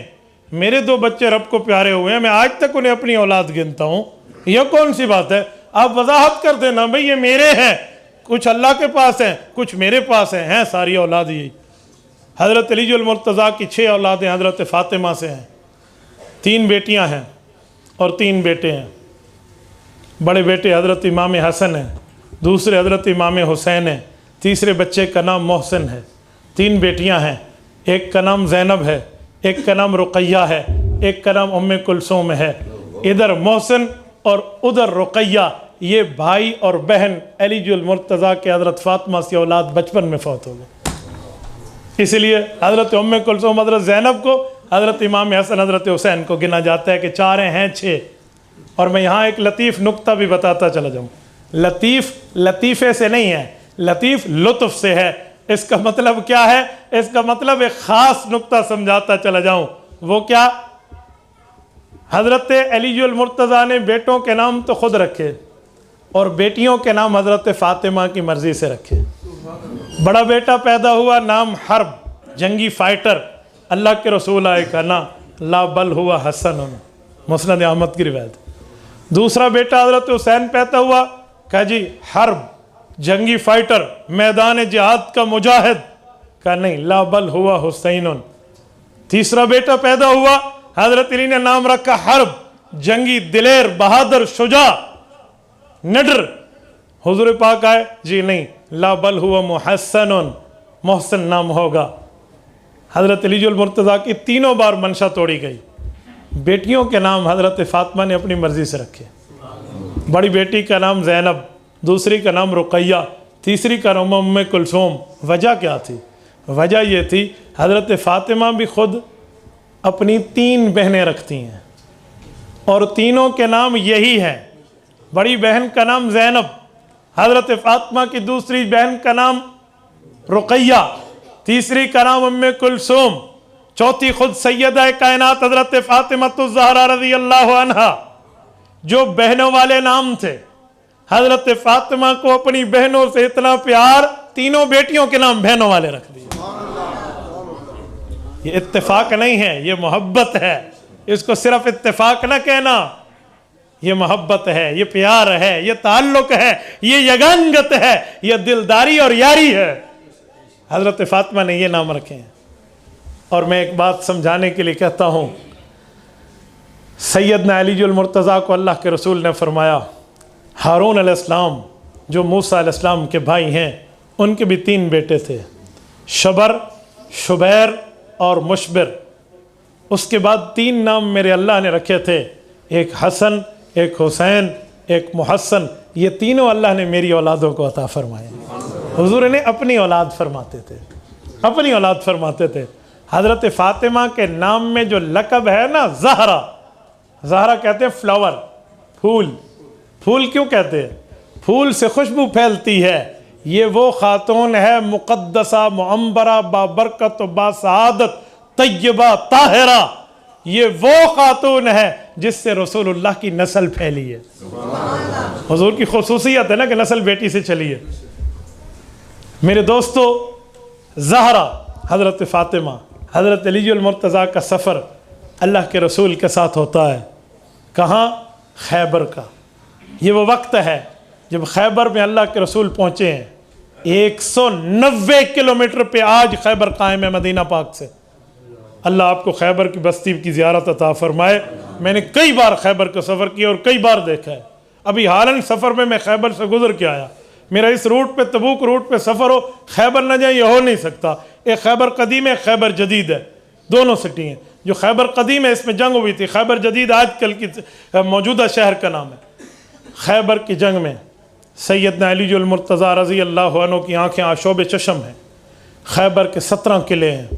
मेरे 2 बच्चे रब को प्यारे हुए हैं, मैं आज तक उन्हें अपनी औलाद गिनता हूँ। यह कौन सी बात है? आप वजाहत कर देना भाई ये मेरे हैं, कुछ अल्लाह के पास हैं, कुछ मेरे पास हैं सारी औलाद यही। हज़रत अली जुल मुर्तज़ा की 6 औलादें हज़रत फ़ातिमा से हैं। 3 बेटियां हैं और 3 बेटे हैं। बड़े बेटे हज़रत इमाम हसन हैं, दूसरे हज़रत इमाम हुसैन हैं, तीसरे बच्चे का नाम मोहसिन है। 3 बेटियां हैं, एक का नाम ज़ैनब है, एक का नाम रुक़ैया है, एक का नाम उम्मे कुलसूम है। इधर मोहसिन और उधर रुक़ैया, ये भाई और बहन अली जुल मुर्तज़ा के हज़रत फ़ातिमा से औलाद बचपन में फौत हो गए। इसलिए हज़रत उम्मे कुलसूम, हज़रत ज़ैनब को, हज़रत इमाम हसन, हज़रत हुसैन को गिना जाता है कि 4 हैं 6। और मैं यहाँ एक लतीफ़ नुक्ता भी बताता चला जाऊँ। लतीफ़ लतीफ़े से नहीं है, लतीफ़ लुत्फ़ से है। इसका मतलब क्या है? इसका मतलब एक ख़ास नुक्ता समझाता चला जाऊँ। वो क्या? हज़रत अली जुल मुर्तज़ा ने बेटों के नाम तो ख़ुद रखे और बेटियों के नाम हज़रत फ़ातिमा की मर्ज़ी से रखे। बड़ा बेटा पैदा हुआ, नाम हर्ब, जंगी फ़ाइटर, अल्लाह के रसूल आए का ना, ला बल हुआ हसन, मुस्नद अहमद की रिवायत। दूसरा बेटा हज़रत हुसैन पैदा हुआ, कहा जी हर्ब, जंगी फ़ाइटर, मैदान जिहाद का मुजाहिद, का नहीं, ला बल हुआ हुसैन। तीसरा बेटा पैदा हुआ, हज़रत अली ने नाम रखा हर्ब, जंगी, दिलेर, बहादुर, शुजा, निडर। हुज़ूर पाक आए, जी नहीं, ला बल हुआ मुहस्सन, मोहसिन नाम होगा। हज़रत अली जुल मुर्तज़ा की 3 बार मंशा तोड़ी गई। बेटियों के नाम हज़रत फ़ातिमा ने अपनी मर्ज़ी से रखे। बड़ी बेटी का नाम ज़ैनब, दूसरी का नाम रुक़ैया, तीसरी का नाम उम्मे कुलसूम। वजह क्या थी? वजह ये थी हज़रत फ़ातिमा भी ख़ुद अपनी 3 बहनें रखती हैं और तीनों के नाम यही हैं। बड़ी बहन का नाम ज़ैनब, हज़रत फ़ातिमा की दूसरी बहन का नाम रुक़ैया, तीसरी का नाम उम्मे कुलसूम, चौथी खुद सैयदा कायनात हज़रत फ़ातिमतुज़ ज़हरा रज़ी अल्लाह अन्हा, जो बहनों वाले नाम थे। हज़रत फ़ातिमा को अपनी बहनों से इतना प्यार, तीनों बेटियों के नाम बहनों वाले रख दिए। ये इत्तेफाक नहीं है, ये मोहब्बत है। इसको सिर्फ इत्तेफाक ना कहना, ये मोहब्बत है, ये प्यार है, ये ताल्लुक है, ये यगानगत है, ये दिलदारी और यारी है। हज़रत फ़ातिमा ने ये नाम रखे हैं। और मैं एक बात समझाने के लिए कहता हूँ, सैयदना अली जुल मुर्तज़ा को अल्लाह के रसूल ने फरमाया, हारून अलैहिस्सलाम जो मूसा अलैहिस्सलाम के भाई हैं, उनके भी 3 बेटे थे, शबर, शुबैर और मुशबिर। उसके बाद 3 नाम मेरे अल्लाह ने रखे थे, एक हसन, एक हुसैन, एक मुहस्सन। ये तीनों अल्लाह ने मेरी औलादों को अता फरमाए। हुजूर ने अपनी औलाद फरमाते थे, अपनी औलाद फरमाते थे। हज़रत फ़ातिमा के नाम में जो लक़ब है ना, ज़हरा, ज़हरा कहते हैं फ्लावर, फूल। फूल क्यों कहते हैं? फूल से खुशबू फैलती है। ये वो खातून है मुक़द्दसा, मुअम्बरा, बाबरकत, बासआदत, तय्यबा, ताहिरा। ये वो खातून है जिससे रसूलुल्लाह की नस्ल फैली है। हुजूर की खुसूसियत है ना कि नस्ल बेटी से चली है। मेरे दोस्तों, ज़हरा, हज़रत फ़ातिमा, हज़रत अली जुल मुर्तज़ा का सफ़र अल्लाह के रसूल के साथ होता है। कहाँ? खैबर का। ये वो वक्त है जब खैबर में अल्लाह के रसूल पहुँचे हैं। 190 किलोमीटर पे आज खैबर कायम है मदीना पाक से। अल्लाह आपको खैबर की बस्ती की ज़ियारत अता फरमाए। मैंने कई बार खैबर का सफ़र किया और कई बार देखा है। अभी हालन सफ़र में मैं खैबर से गुजर के आया। मेरा इस रूट पे, तबूक रूट पे सफ़र हो, खैबर न जाए, ये हो नहीं सकता। एक खैबर कदीम है, खैबर जदीद है, दोनों सिटी हैं। जो खैबर कदीम है इसमें जंग हुई थी, खैबर जदीद आजकल की मौजूदा शहर का नाम है। खैबर की जंग में सैयदना अली जुल मुर्तज़ा रज़ी अल्लाह अन्हु की आँखें आशोब चशम हैं। खैबर के 17 किले हैं।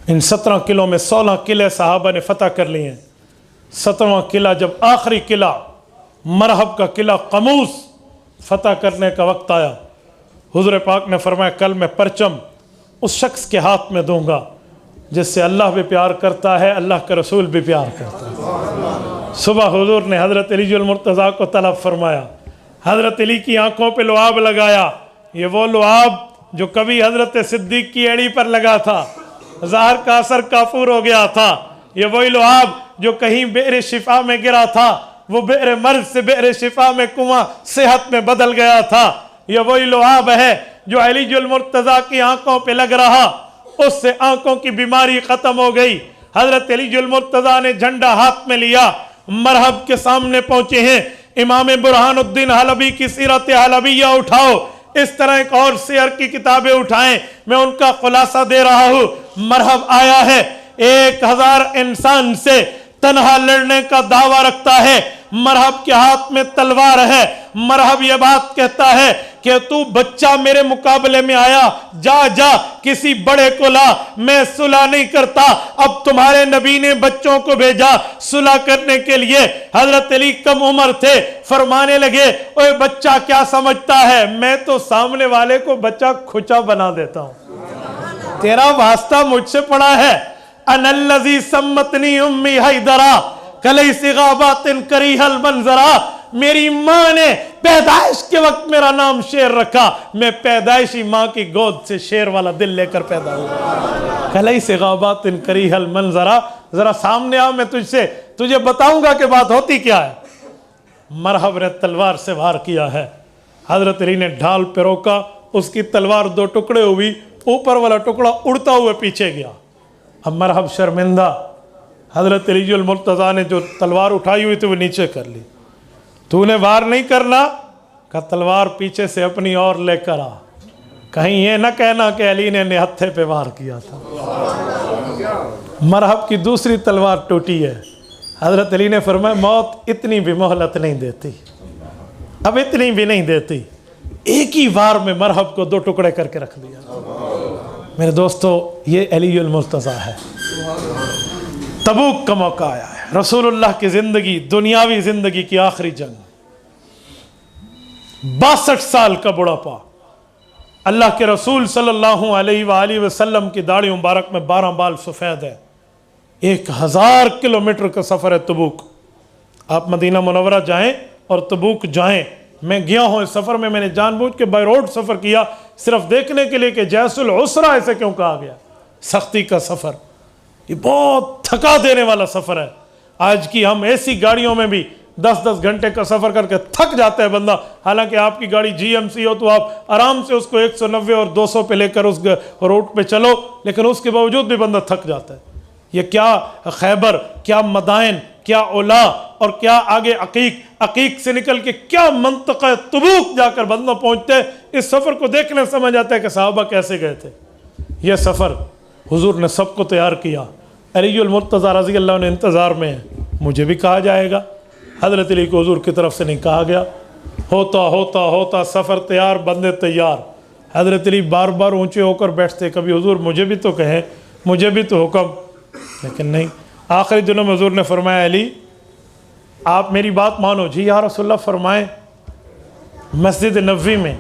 इन 17 किलों में 16 किले सहाबा ने फतह कर लिए हैं। 17वां किला, जब आखिरी किला मरहब का किला कमूस फतह करने का वक्त आया, हुज़ूर पाक ने फरमाया कल मैं परचम उस शख्स के हाथ में दूंगा जिससे अल्लाह भी प्यार करता है, अल्लाह का रसूल भी प्यार करता है। सुबह हुज़ूर ने हज़रत अली जुल मुर्तज़ा को तलब फरमाया, हज़रत अली की आंखों पे लुआब लगाया। ये वो लुआब जो कभी हज़रत सिद्दीक़ की एड़ी पर लगा था, ज़हर का असर काफूर हो गया था। ये वही लुआब जो कहीं बेर शिफा में गिरा था, वो बेर मर्ज से बेर शिफा में कुआं सेहत में बदल गया था। ये वही लुआब है जो अली जुल मुर्तज़ा की आंखों पे लग रहा, उससे आंखों की बीमारी खत्म हो गई। हजरत अली जुल मुर्तज़ा ने झंडा हाथ में लिया, मरहब के सामने पहुंचे हैं। इमाम बुरहानुद्दीन हलबी की सीरत हलबिया उठाओ, इस तरह एक और शेर की किताबें उठाएं, मैं उनका खुलासा दे रहा हूं। मरहब आया है 1000 इंसान से तन्हा लड़ने का दावा रखता है। मरहब के हाथ में तलवार है। मरहब यह बात कहता है कि तू बच्चा मेरे मुकाबले में आया, जा जा किसी बड़े को ला, मैं सुलह नहीं करता। अब तुम्हारे नबी ने बच्चों को भेजा सुलह करने के लिए। हजरत अली कम उम्र थे, फरमाने लगे ओए बच्चा क्या समझता है, मैं तो सामने वाले को बच्चा खुचा बना देता हूं, तेरा वास्ता मुझसे पड़ा है। अनल्लज़ी सम्मतनी उम्मी हैदरा कलैसी गाबातिन करीहल मंजरा, मेरी माँ ने पैदाइश के वक्त मेरा नाम शेर रखा, मैं पैदाइशी माँ की गोद से शेर वाला दिल लेकर पैदा हुआ। कलैसी गाबातिन करीहल मंजरा, जरा सामने आ, मैं तुझे बताऊंगा कि बात होती क्या है। मरहब ने तलवार से वार किया है। हजरत अली ने ढाल पे रोका, उसकी तलवार 2 टुकड़े हुई, ऊपर वाला टुकड़ा उड़ता हुआ पीछे गया। अब मरहब शर्मिंदा, हजरत अली जुल मुर्तज़ा ने जो तलवार उठाई हुई थी वो नीचे कर ली। तूने वार नहीं करना, का तलवार पीछे से अपनी और लेकर आ, कहीं ये ना कहना कि अली ने निहत्थे पे वार किया था। मरहब की दूसरी तलवार टूटी है। हजरत अली ने फरमाया मौत इतनी भी मोहलत नहीं देती, अब इतनी भी नहीं देती। एक ही वार में मरहब को 2 टुकड़े करके रख दिया। मेरे दोस्तों, ये अली जुल मुर्तज़ा है। तबूक का मौका आया है, रसूलुल्लाह की जिंदगी, दुनियावी जिंदगी की आखिरी जंग, 62 साल का बुढ़ापा। अल्लाह के रसूल सल्लल्लाहु अलैहि वसल्लम की दाढ़ी मुबारक में 12 बाल सफ़ेद है। 1000 किलोमीटर का सफ़र है तबूक। आप मदीना मुनव्वरा जाएं और तबूक जाएं। मैं गया हूँ इस सफ़र में, मैंने जानबूझ के बाय रोड सफ़र किया सिर्फ देखने के लिए कि जैसुल उसरा ऐसे क्यों कहा गया, सख्ती का सफ़र। ये बहुत थका देने वाला सफ़र है। आज की हम ऐसी गाड़ियों में भी 10-10 घंटे का सफ़र करके थक जाता है बंदा। हालांकि आपकी गाड़ी GMC हो तो आप आराम से उसको 190 और 200 पे लेकर उस रूट पे चलो, लेकिन उसके बावजूद भी बंदा थक जाता है। ये क्या खैबर, क्या मदाइन, क्या ओला और क्या आगे अकीक, अकीक से निकल के क्या मंतक़ा तबूक जाकर बंदा पहुँचते हैं। इस सफ़र को देखने समझ आता है कि साहबा कैसे गए थे। यह सफ़र हुजूर ने सबको तैयार किया। अली जुल मुर्तज़ा रज़ी अल्लाह ने इंतज़ार में है, मुझे भी कहा जाएगा। हज़रत अली को हुजूर की तरफ से नहीं कहा गया। होता होता होता सफ़र तैयार, बंदे तैयार। हज़रत अली बार बार ऊँचे होकर बैठते, कभी हुजूर मुझे भी तो कहें, मुझे भी तो हुक्म, लेकिन नहीं। आखिरी दिनों में हुजूर ने फरमाया अली आप मेरी बात मानो। जी या रसूलल्लाह फरमाएं। मस्जिद नबवी में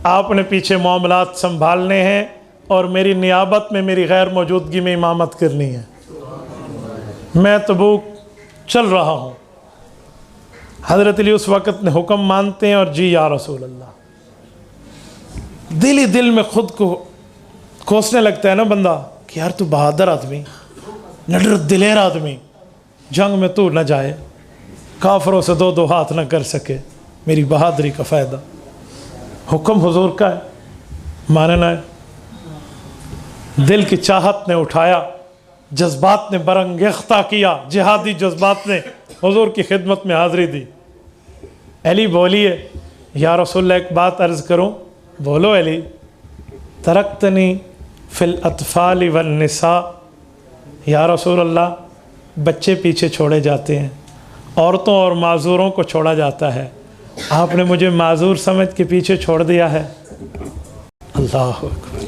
आपने पीछे मामलात संभालने हैं और मेरी नियाबत में, मेरी गैर मौजूदगी में इमामत करनी है। मैं तबूक चल रहा हूँ। हज़रत अली उस वक़्त ने हुक्म मानते हैं और जी या रसूल अल्लाह। दिल ही दिल में ख़ुद को कोसने लगता है ना बंदा कि यार तू बहादुर आदमी, नडर दिलेर आदमी, जंग में तू न जाए, काफरों से 2-2 हाथ न कर सके, मेरी बहादुरी का फ़ायदा। हुक्म हुजूर का है, मानना है। दिल की चाहत ने उठाया, जज्बात ने बरंगेख्ता किया, जिहादी जज्बात ने हुजूर की खिदमत में हाज़िरी दी। अली बोलिए, या रसूल एक बात अर्ज़ करूं? बोलो अली। तरक्तनी फ़िल अतफ़ाल वन निसा, या रसूल अल्लाह, बच्चे पीछे छोड़े जाते हैं, औरतों और माजूरों को छोड़ा जाता है, आपने मुझे माजूर समझ के पीछे छोड़ दिया है। अल्लाह अकबर।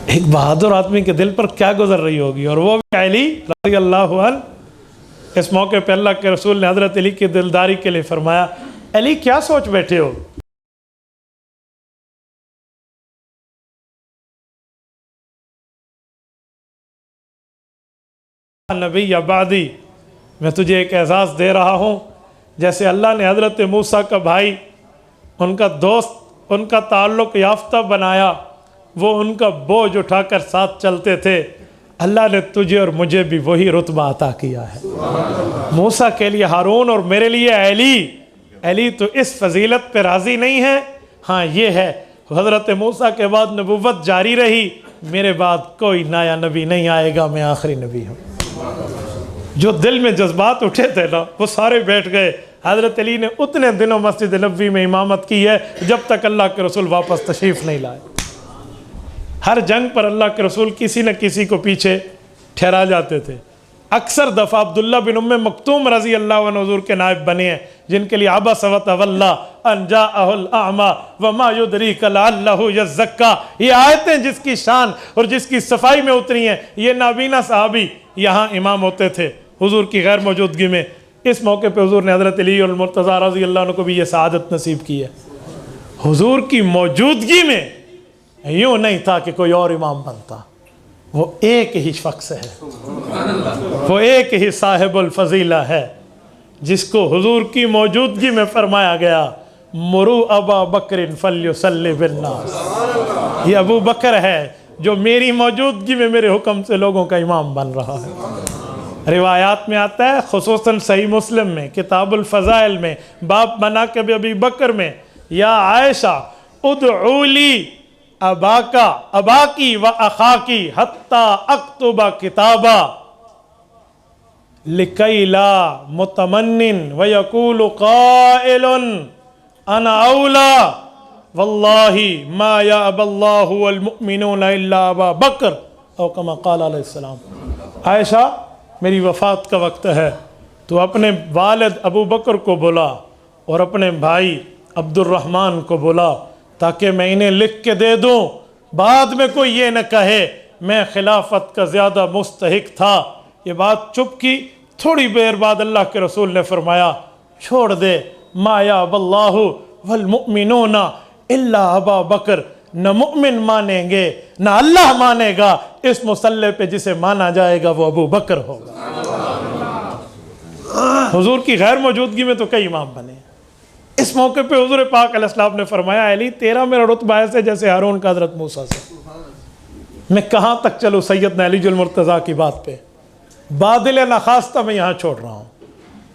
एक बहादुर आदमी के दिल पर क्या गुजर रही होगी, और वो भी अली रज़ी अल्लाहु अन्हु। इस मौके पर अल्लाह के रसूल ने हज़रत अली की दिलदारी के लिए फरमाया, अली क्या सोच बैठे हो? नबी अबादी, मैं तुझे एक एहसास दे रहा हूँ, जैसे अल्लाह ने हज़रत मूसा का भाई, उनका दोस्त, उनका ताल्लुक़ याफ्ता बनाया, वो उनका बोझ उठाकर साथ चलते थे, अल्लाह ने तुझे और मुझे भी वही रुतबा अता किया है। मूसा के लिए हारून और मेरे लिए अली। अली तो इस फजीलत पे राज़ी नहीं है। हाँ ये है, हज़रत मूसा के बाद नबुव्वत जारी रही, मेरे बाद कोई नया नबी नहीं आएगा, मैं आखिरी नबी हूँ। जो दिल में जज्बात उठे थे ना, वो सारे बैठ गए। हज़रत अली ने उतने दिनों मस्जिद नबवी में इमामत की है जब तक अल्लाह के रसूल वापस तशरीफ़ नहीं लाए। हर जंग पर अल्लाह के रसूल किसी न किसी को पीछे ठहरा जाते थे। अक्सर दफ़ा अब्दुल्ला बिन उम्मे मक्तूम रज़ी अल्लाह अन्हु हुज़ूर के नायब बने हैं, जिनके लिए अबस व तवल्ला अन जाअहुल अअमा व मा युदरीक लअल्लहु यज़क्का, ये आयतें जिसकी शान और जिसकी सफाई में उतरी हैं, ये नाबीना सहाबी यहाँ इमाम होते थे हुज़ूर की गैर मौजूदगी में। इस मौके पर हुज़ूर ने हज़रत अली और मुर्तज़ा रज़ी अल्लाह अन्हु को भी ये सआदत नसीब की है। हुज़ूर की मौजूदगी में यूँ नहीं था कि कोई और इमाम बनता, वो एक ही शख्स है, वो एक ही साहिबुल फजीला है, जिसको हुजूर की मौजूदगी में फरमाया गया, मुरू अबा बकरिन फल्युसल्लि बिन्नास। ये अबू बकर है जो मेरी मौजूदगी में मेरे हुक्म से लोगों का इमाम बन रहा है। रिवायात में आता है, खुसूसन सही मुस्लिम में किताबुल फ़ज़ाइल में बाब मनाक़िब अबी बकर में, या आयशा उदऊली अबाका अबाकी व अखाकी हत्ता अक्तुबा किताबा लिकैला मुतमन्निन व यकूलु क़ाइलुन अना औला वल्लाहि मा यअबल्लाहु वल मुमिनूना इल्ला अबा बकर औ कमा क़ाल अलैहिस्सलाम। आयशा, मेरी वफ़ात का वक्त है, तो अपने वालिद अबू बकर को बुला और अपने भाई अब्दुर्रहमान को बुला, ताकि मैं इन्हें लिख के दे दूँ, बाद में कोई ये न कहे मैं खिलाफत का ज़्यादा मुस्तहिक था। ये बात चुप की। थोड़ी देर बाद अल्लाह के रसूल ने फरमाया, छोड़ दे, माया बल्लाहु वल मुमिनूना इल्ला अबा बकर, न मुमिन मानेंगे न अल्लाह मानेगा, इस मुसल्ले पे जिसे माना जाएगा वो अबू बकर होगा। हुजूर की गैर मौजूदगी में तो कई इमाम बने। इस मौके पे हुजूर पाक अलैहिस्सलाम ने फरमाया, अली तेरा मेरा रुतबा ऐसे जैसे हारून का हज़रत मूसा से। मैं कहाँ तक चलूँ सैयदना अली जुल मुर्तज़ा की बात पे। बादिल नखास्ता मैं यहाँ छोड़ रहा हूँ,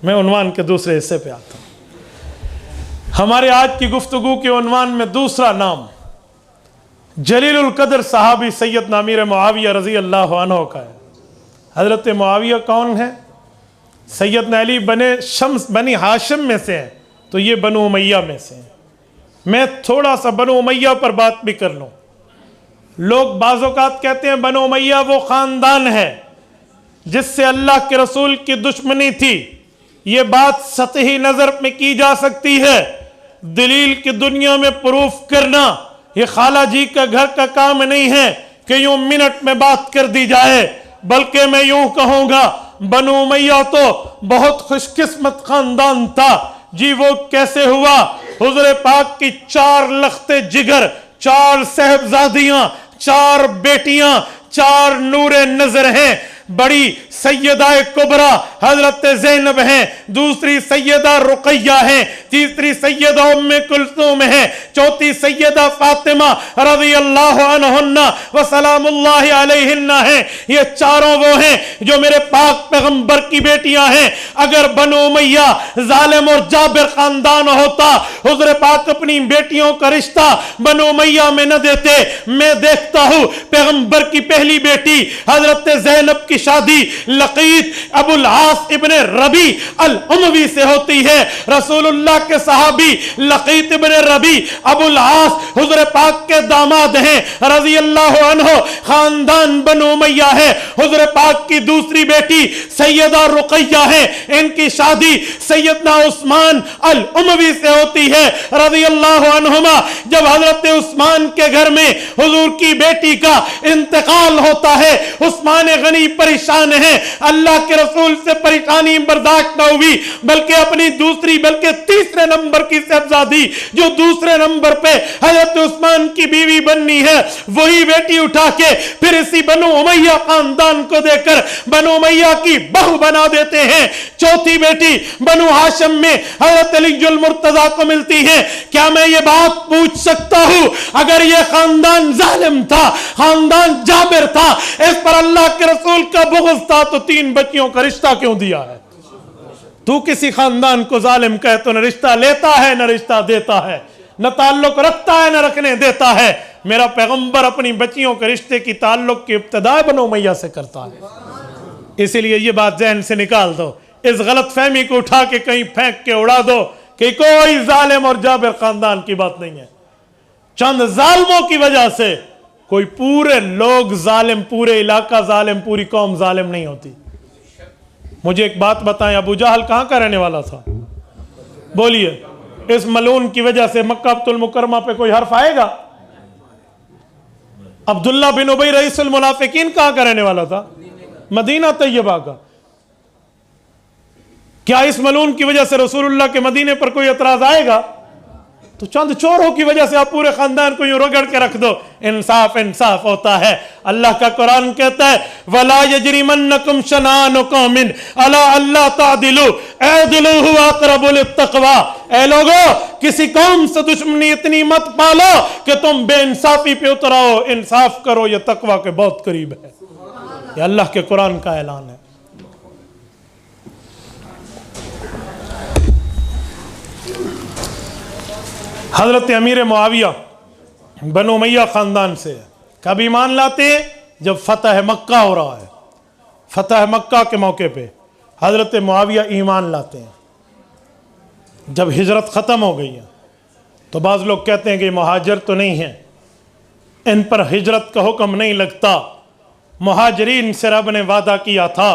मैं उन्वान के दूसरे हिस्से पे आता हूँ। हमारे आज की गुफ्तगू के उन्वान में दूसरा नाम जलीलुल कदर सहाबी सैयदना अमीर मुआविया रज़ी अल्लाह अन्हु का है। हज़रत मुआविया कौन है? सैयदना अली बनी हाशिम में से हैं, तो ये बनु उमैया में से हैं। मैं थोड़ा सा बनु उमैया पर बात भी कर लूँ। लोग बाज़-औक़ात कहते हैं बनु उमैया वो ख़ानदान है जिससे अल्लाह के रसूल की दुश्मनी थी। ये बात सतही नज़र में की जा सकती है, दलील की दुनिया में प्रूफ करना ये खाला जी का घर का काम नहीं है कि यूँ मिनट में बात कर दी जाए, बल्कि मैं यूँ कहूँगा बनु उमैया तो बहुत खुशकिस्मत ख़ानदान था जी। वो कैसे हुआ? हुज़ूर पाक की 4 लख्ते जिगर, 4 साहबजादियाँ, 4 बेटियाँ, 4 नूरे नजर हैं। बड़ी सैयदा कुबरा हजरत ज़ैनब हैं, दूसरी सैयदा रुक़ैया हैं, तीसरी सैयदा उम्मे कुलसूम हैं, चौथी सैयदा फातिमा रज़ियल्लाहु अन्हा व सलामुल्लाहि अलैहिन्ना हैं। ये चारों वो हैं जो मेरे पाक पैगंबर की बेटियां हैं। अगर बनु उमैया जालिम और जाबिर खानदान होता, हुज़ूर पाक अपनी बेटियों का रिश्ता बनु उमैया में न देते। मैं देखता हूं पैगंबर की पहली बेटी हजरत ज़ैनब की शादी लकीत अबुल आस इब्ने रबी अल उमवी से होती है। रसूलुल्लाह के सहाबी लकीत इब्ने रबी अबुल आस हुज़ूर पाक के दामाद हैं रज़ियल्लाहु अन्हु। खानदान बनु उमैया है। हुज़ूर पाक की दूसरी बेटी सैयदा रुक़ैया है, इनकी शादी सैयदना उस्मान अल उमवी से होती है रज़ियल्लाहु अन्हुमा। जब हजरत उस्मान के घर में हुजूर की बेटी का इंतकाल होता है, उस्मान गनी परेशान है, अल्लाह के रसूल से परेशानी बर्दाश्त न हुई, बल्कि अपनी दूसरी बल्कि तीसरे नंबर की शहजादी जो दूसरे नंबर पे हजरत उस्मान की बीवी बननी है, वही बेटी उठा के फिर इसी बनु उमैया खानदान को देकर बनु उमैया की बहू बना देते हैं। चौथी बेटी बनु हाशिम में हजरत अलीजुल मुर्तजा को मिलती है। क्या मैं ये बात पूछ सकता हूं, अगर ये खानदान जालिम था, खानदान जाबिर था, इस पर अल्लाह के रसूल का बुग़्ज़ था, तो तीन बच्चियों का रिश्ता क्यों दिया है? तू किसी खानदान को जालिम कहे तो न रिश्ता लेता है न रिश्ता देता है, न ताल्लुक रखता है न रखने देता है। मेरा पैगंबर अपनी बच्चियों के रिश्ते की ताल्लुक की इब्तिदा बनु उमैया से करता है। इसीलिए ये बात ज़हन से निकाल दो, इस गलत फहमी को उठा के कहीं फेंक के उड़ा दो कि कोई जालिम और जाबिर खानदान की बात नहीं है। चंद जालिमों की वजह से कोई पूरे लोग जालिम, पूरे इलाका जालिम, पूरी कौम जालिम नहीं होती। मुझे एक बात बताएं, अबू जहल कहां का रहने वाला था? बोलिए, इस मलून की वजह से मक्कातुल मुकर्रमा पे कोई हर्फ आएगा? अब्दुल्ला बिन उबई रईसुल मुनाफिकीन कहां का रहने वाला था? मदीना तैयबा का। क्या इस मलून की वजह से रसूलुल्लाह के मदीने पर कोई एतराज आएगा? तो चंद चोरों की वजह से आप पूरे खानदान को यूं रगड़ के रख दो। इंसाफ इंसाफ होता है। अल्लाह का कुरान कहता है, वला यजरिमन्नकुम शनानु कौमिन अला अल्ला तादिलु अदिलु हुवा अक़रबु लित्तक़वा। ऐ लोगो, किसी कौम से दुश्मनी इतनी मत पालो कि तुम बेइंसाफी पे उतर आओ। इंसाफ करो, यह तकवा के बहुत करीब है। यह अल्लाह के कुरान का ऐलान है। हजरत अमीर मुआविया बनु उमैया खानदान से कब ईमान लाते हैं? जब फतह मक्का हो रहा है। फतह मक्का के मौके पे हजरत मुआविया ईमान लाते हैं। जब हिजरत ख़त्म हो गई है तो बाज़ लोग कहते हैं कि मुहाजिर तो नहीं है, इन पर हिजरत का हुक्म नहीं लगता। मुहाजिरीन से रब ने वादा किया था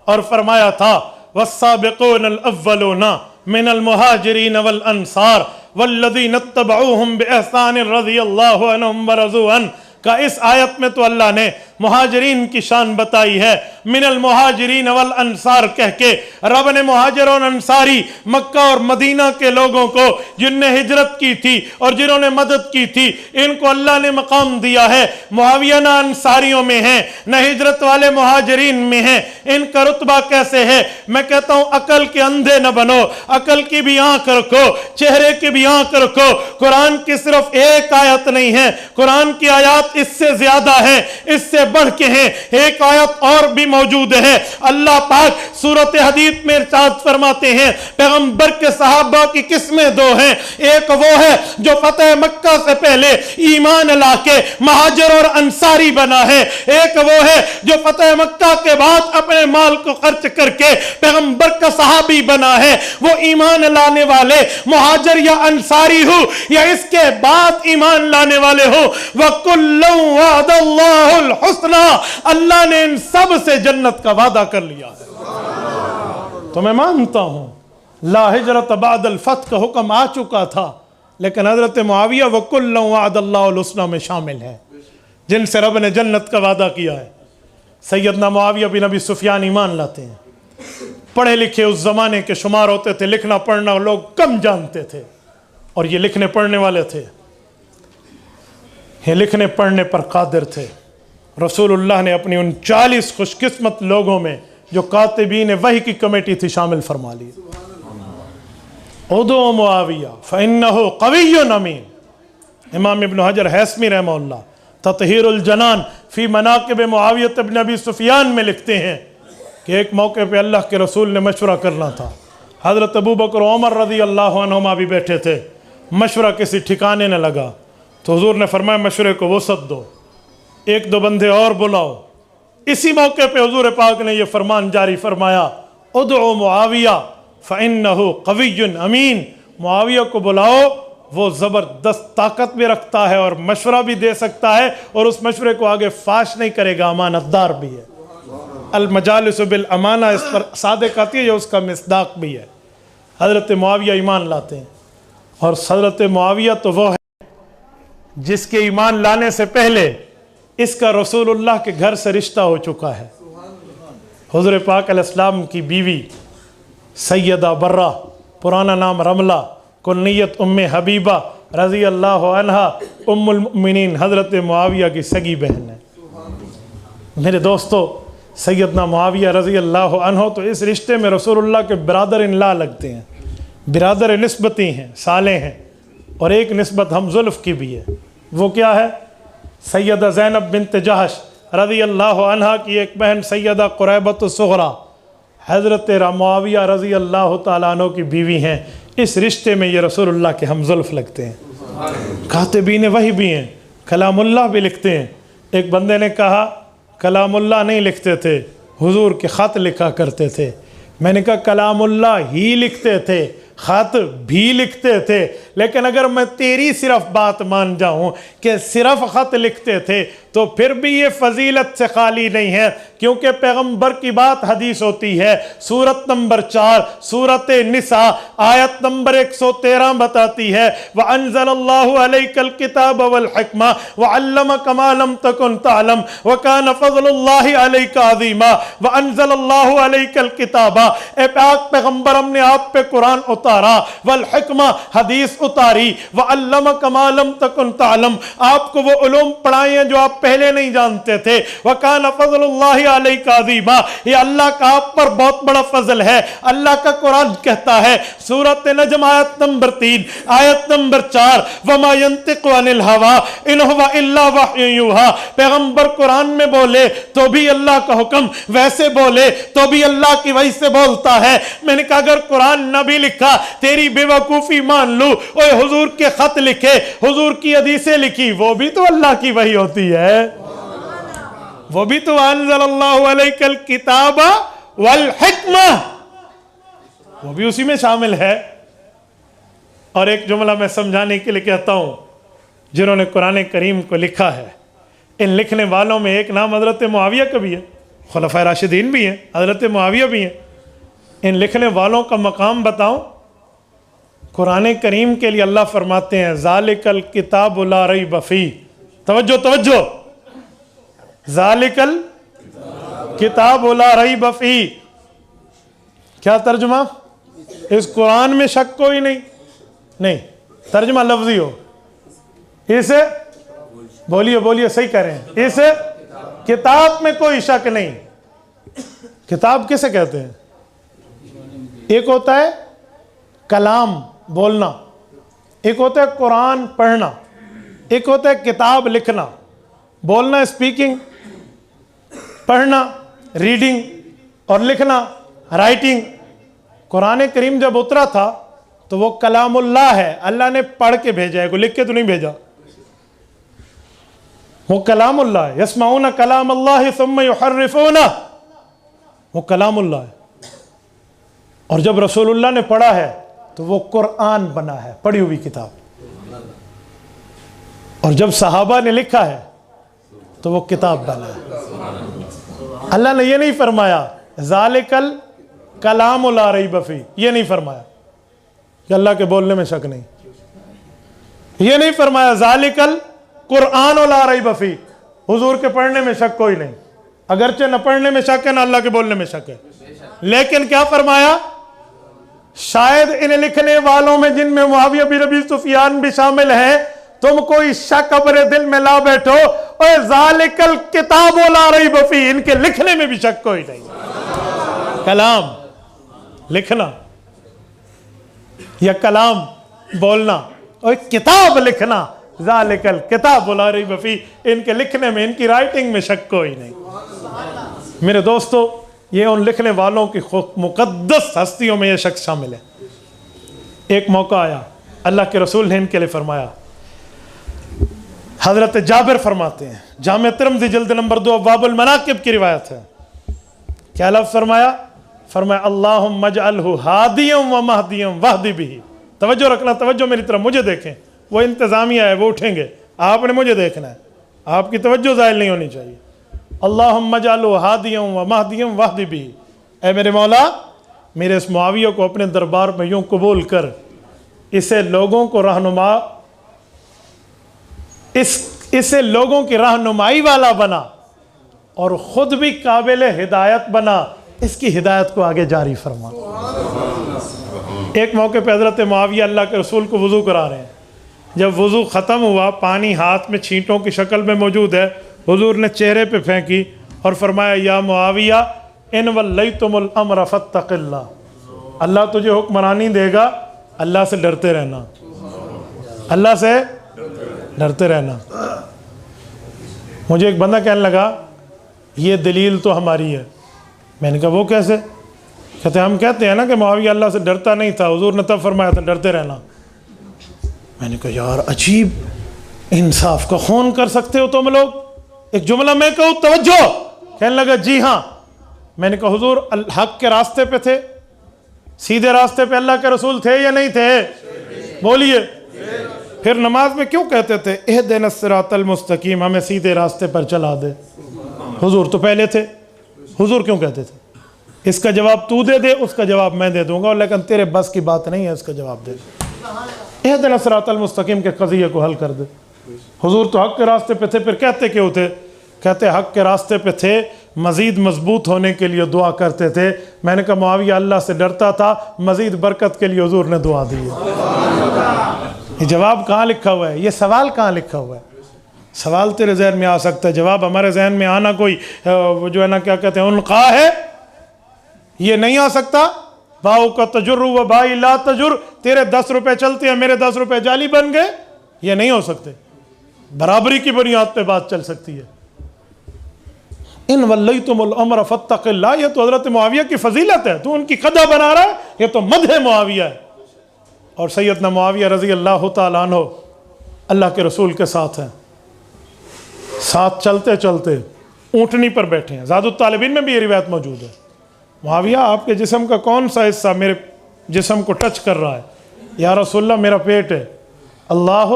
और फरमाया था, वस्साबिक़ूनल अव्वलूना मिनल मुहाजिरीन वल अंसार वल्लज़ीना इत्तबऊहुम बिइहसान रज़ियल्लाहु अन्हुम व रज़ू अन। का इस आयत में तो अल्लाह ने मुहाजिरीन की शान बताई है। मिनल मुहाजिरीन वल अंसार कह के रब ने मुहाजिर और अंसारी मक्का और मदीना के लोगों को जिनने हिजरत की थी और जिन्होंने मदद की थी, इनको अल्लाह ने मकाम दिया है। मुआविया ना अंसारियों में है न हिजरत वाले मुहाजिरीन में है। इनका रुतबा कैसे है? मैं कहता हूँ, अकल के अंधे न बनो, अकल की भी आंख रखो, चेहरे की भी आंख रखो। कुरान की सिर्फ एक आयत नहीं है, कुरान की आयत इससे ज्यादा है, इससे बढ़ के हैं। एक आयत और भी मौजूद है। अल्लाह पाक सूरत हदीद में इरशाद फरमाते हैं, पैगंबर के सहाबा की किस्में दो हैं। एक वो है जो फतेह मक्का से पहले ईमान लाके महाजिर और अंसारी बना है। एक वो है जो फतेह मक्का के बाद अपने माल को खर्च करके पैगंबर का सहाबी बना है। वो ईमान लाने वाले महाजिर या अंसारी हो या इसके बाद ईमान लाने वाले हो, वकुल्लु वअदल्लाहुल हुस्ना, अल्लाह ने इन सब से जन्नत का वादा कर लिया है। तो मैं मानता हूं ला हिजरत बादल फतह का हुक्म आ चुका था, लेकिन हजरत मुआविया वकुल्लु वअदल्लाहुल हुस्ना में शामिल है, जिनसे रब ने जन्नत का वादा किया है। सैयदना मुआविया बिन अबी सुफियान ईमान लाते हैं। पढ़े लिखे उस जमाने के शुमार होते थे, लिखना पढ़ना लोग कम जानते थे, और ये लिखने पढ़ने वाले थे। ये लिखने पढ़ने पर कादिर थे। रसूलुल्लाह ने अपनी उन 40 खुशकिस्मत लोगों में जो कातिबीन वही की कमेटी थी शामिल फरमा ली। उदो मुआविया फ़इन्नहु क़विय्युन अमीन। इमाम इब्न हजर हैसमी रहमहुल्लाह ततहीरुल जनान फ़ी मनाक़िब मुआविया इब्न अबी सुफ़ियान में लिखते हैं कि एक मौके पे अल्लाह के रसूल ने मशवरा करना था। हज़रत अबू बकर उमर रज़ी अल्लाह अन्हुमा भी बैठे थे। मशवरा किसी ठिकाने न लगा तो हुज़ूर ने फरमाया मशवरे को वसअत दो, एक दो बंदे और बुलाओ। इसी मौके पे हुज़ूर पाक ने यह फरमान जारी फरमाया, उदउ मुआविया फ़इन्नहु क़विय्युन अमीन। मुआविया को बुलाओ, वो ज़बरदस्त ताकत भी रखता है और मशवरा भी दे सकता है और उस मशवरे को आगे फाश नहीं करेगा, अमानतदार भी है। अल मजालिसु बिल अमाना, इस पर सादिक आती है, जो उसका मिसदाक भी है। हज़रत मुआविया ईमान लाते हैं और हज़रत मुआविया तो वो है जिसके ईमान लाने से पहले इसका रसूलुल्लाह के घर से रिश्ता हो चुका है। हुज़ूर पाक अलैहिस्सलाम की बीवी सैयदा बर्रा, पुराना नाम रमला, कुन्नियत उम्मे हबीबा रज़ी अल्लाह अन्हा, उम्मुल मुमिनीन हज़रत मुआविया की सगी बहन है। मेरे दोस्तों, सैयदना मुआविया रज़ी अल्लाह अन्हो तो इस रिश्ते में रसूलुल्लाह के बिरादर इनला लगते हैं, बिरादर निस्बती हैं, साले हैं। और एक निस्बत हम जुल्फ़ की भी है। वो क्या है? सैयदा ज़ैनब बिन्त जहश रज़ी अल्लाह अन्हा की एक बहन सैयदा क़ुरैबत सुग़रा हज़रत मुआविया रज़ी अल्लाह तआला अन्हु की बीवी हैं। इस रिश्ते में ये रसूलुल्लाह के हम जुल्फ़ लगते हैं। कातिबीन वही भी हैं, कलामुल्लाह भी लिखते हैं। एक बंदे ने कहा कलामुल्लाह नहीं लिखते थे, हुजूर के ख़त लिखा करते थे। मैंने कहा कलामुल्लाह ही लिखते थे, ख़त भी लिखते थे, लेकिन अगर मैं तेरी सिर्फ बात मान जाऊं कि सिर्फ ख़त लिखते थे तो फिर भी ये फजीलत से खाली नहीं है, क्योंकि पैगंबर की बात हदीस होती है। सूरत नंबर 4 सूरत निसा आयत नंबर 113 बताती है, व अंज़लल्लाहु अलैकल किताब वल हिक्मा व अल्लमका मा लम तकुन तअलम व कान फ़ज़लुल्लाहि अलैका अज़ीमा व अंज़लल्लाहु अलैकल किताबा। ए पाक पैगंबर, हमने आप पे कुरान उतारा, वल हिक्मा हदीस उतारी, व अल्लमका मा लम तकुन तअलम, आपको वो उलूम पढ़ाए हैं जो आप पहले नहीं जानते थे। व कान फ़ज़लुल्लाहि अलैका अज़ीमा, ये अल्लाह का आप पर बहुत बड़ा फजल है। अल्लाह का कुरान कहता है सूरत नजम आयत नंबर 3 आयत नंबर 4, वमा यंतिक़ु अनिल हवा इन हुवा इल्ला वह्युन यूहा। पैगंबर कुरान में बोले तो भी अल्लाह का हुक्म, वैसे बोले तो भी अल्लाह की वही से बोलता है। मैंने कहा अगर कुरान न भी लिखा, तेरी बेवकूफ़ी मान लूँ, ओए हुजूर के ख़त लिखे, हुजूर की हदीसें लिखी, वो भी तो अल्लाह की वही होती है। वो भी तो अंज़लल्लाहु अलैकल किताबा वल हिक्मा, वो भी उसी में शामिल है। और एक जुमला मैं समझाने के लिए कहता हूँ, जिन्होंने कुरान करीम को लिखा है, इन लिखने वालों में एक नाम हज़रत मुआविया का भी है, खुलफ़ाए राशिदीन भी हैं, हज़रत मुआविया भी हैं। इन लिखने वालों का मकाम बताऊं, कुरान करीम के लिए अल्लाह फरमाते हैं ज़ालिकल किताबु ला रैब फ़ीह। तवज्जो तवज्जो, ज़ालिकल किताबु ला रैब फ़ीह। क्या तर्जुमा? इस कुरान में शक कोई नहीं, तर्जुमा लफ्जी हो। इसे बोलिए बोलिए, सही करें, इस किताब में कोई शक नहीं। किताब किसे कहते हैं? एक होता है कलाम बोलना, एक होता है कुरान पढ़ना, एक होता है किताब लिखना। बोलना स्पीकिंग, पढ़ना रीडिंग, और लिखना राइटिंग। कुरान करीम जब उतरा था तो वो कलामुल्लाह है, अल्लाह ने पढ़ के भेजा है, कोई लिख के तो नहीं भेजा। वो कलामुल्लाह है, यस्माऊना कलामल्लाहि सुम्मा युहर्रिफूना, वो कलामुल्लाह है। और जब रसूलुल्लाह ने पढ़ा है तो वो कुरान बना है, पढ़ी हुई किताब। और जब सहाबा ने लिखा है तो वो किताब बना है। अल्लाह ने ये नहीं फरमाया ज़ालिकल कलाम ला रैब फ़ीह, ये नहीं फरमाया कि अल्लाह के बोलने में शक नहीं। ये नहीं फरमाया ज़ालिकल कुरान ला रैब फ़ीह, हुजूर के पढ़ने में शक कोई नहीं। अगरचे न पढ़ने में शक है, ना अल्लाह के बोलने में शक है, लेकिन क्या फरमाया? शायद इन लिखने वालों में जिनमें मुआविया बिन अबी सुफियान भी शामिल है, तुम कोई शक अपने दिल में ला बैठो, और ज़ालिकल किताबो ला रैब फीह, इनके लिखने में भी शक कोई नहीं। कलाम लिखना या कलाम बोलना और किताब लिखना, ज़ालिकल किताबो ला रैब फीह, इनके लिखने में, इनकी राइटिंग में शक कोई नहीं। मेरे दोस्तों, ये उन लिखने वालों की मुक़द्दस हस्तियों में ये शख्स शामिल है। एक मौका आया, अल्लाह के रसूल ने इनके लिए फरमाया, हज़रत जाबिर फरमाते हैं, जामे तिरमिज़ी जिल्द नंबर 2 अब्वाबुल मनाक़िब की रिवायत है, क्या लफ्ज़ फरमाया? फरमाया अल्लाहुम्मा जअलहु हादियम व महदियम वहदी बिही। तवज्जो रखना, तवज्जो मेरी तरफ, मुझे देखें, वो इंतज़ामिया है, वो उठेंगे, आपने मुझे देखना है, आपकी तवज्जो ज़ाइल नहीं होनी चाहिए। अल्लाहुम्मा जअलहु हादियम व महदियम वहदी बिही, ऐ मेरे मौला, मेरे इस मुआविया को अपने दरबार में यूँ कबूल कर, इसे लोगों को रहनुमा, इसे लोगों की रहनुमाई वाला बना और ख़ुद भी काबिल हिदायत बना, इसकी हिदायत को आगे जारी फरमा। एक मौके पर हज़रत मुआविया अल्लाह के रसूल को वज़ू करा रहे हैं, जब वज़ू ख़त्म हुआ, पानी हाथ में छींटों की शक्ल में मौजूद है, हुज़ूर ने चेहरे पे फेंकी और फरमाया या मुआविया इन वल्लैतुमुल अम्र फत्तक़िल्लाह, अल्लाह तुझे हुक्मरानी देगा, अल्लाह से डरते रहना, अल्लाह से डरते रहना। मुझे एक बंदा कहने लगा ये दलील तो हमारी है। मैंने कहा वो कैसे? कहते हम कहते हैं ना कि मुआविया अल्लाह से डरता नहीं था, हुज़ूर ने तब फरमाया था डरते रहना। मैंने कहा यार अजीब इंसाफ का खून कर सकते हो तुम लोग। एक जुमला मैं कहूँ, तवज्जो। कहने लगा जी हाँ। मैंने कहा हुज़ूर हक के रास्ते पे थे, सीधे रास्ते पे अल्लाह के रसूल थे या नहीं थे? बोलिए। फिर नमाज में क्यों कहते थे इहदिनस सिरातल मुस्तकीम, हमें सीधे रास्ते पर चला दे? हुज़ूर तो पहले थे, हुज़ूर क्यों कहते थे? इसका जवाब तू दे दे, उसका जवाब मैं दे दूंगा, लेकिन तेरे बस की बात नहीं है, इसका जवाब दे दे। इहदिनस सिरातल मुस्तकीम के कज़िये को हल कर दे। हुज़ूर तो हक के रास्ते पे थे, फिर कहते क्यों थे? कहते हक के रास्ते पे थे, मज़ीद मजबूत होने के लिए दुआ करते थे। मैंने कहा मुआविया अल्लाह से डरता था, मज़ीद बरकत के लिए हुज़ूर ने दुआ दी है। ये जवाब कहाँ लिखा हुआ है? ये सवाल कहाँ लिखा हुआ है? सवाल तेरे जहन में आ सकता है, जवाब हमारे जहन में आना कोई वो जो है ना क्या कहते हैं उनका है, ये नहीं आ सकता। भाव का तजुर्रु व भाई ला तजुर, तेरे 10 रुपए चलते हैं, मेरे 10 रुपए जाली बन गए, ये नहीं हो सकते। बराबरी की बुनियाद पे बात चल सकती है। इन वल्लैतुमुल अम्र फत्तक़िल्लाह, ये तो हज़रत मुआविया की फजीलत है, तू उनकी कदा बना रहा है, ये तो मदह मुआविया है। और सैयदना मुआविया रज़ी अल्लाह तआला अन्हु अल्लाह के रसूल के साथ हैं, साथ चलते चलते ऊँटनी पर बैठे हैं। ज़ादुत तालिबीन में भी ये रिवायत मौजूद है। मुआविया आपके जिस्म का कौन सा हिस्सा मेरे जिस्म को टच कर रहा है? या रसूलल्लाह मेरा पेट है। अल्लाह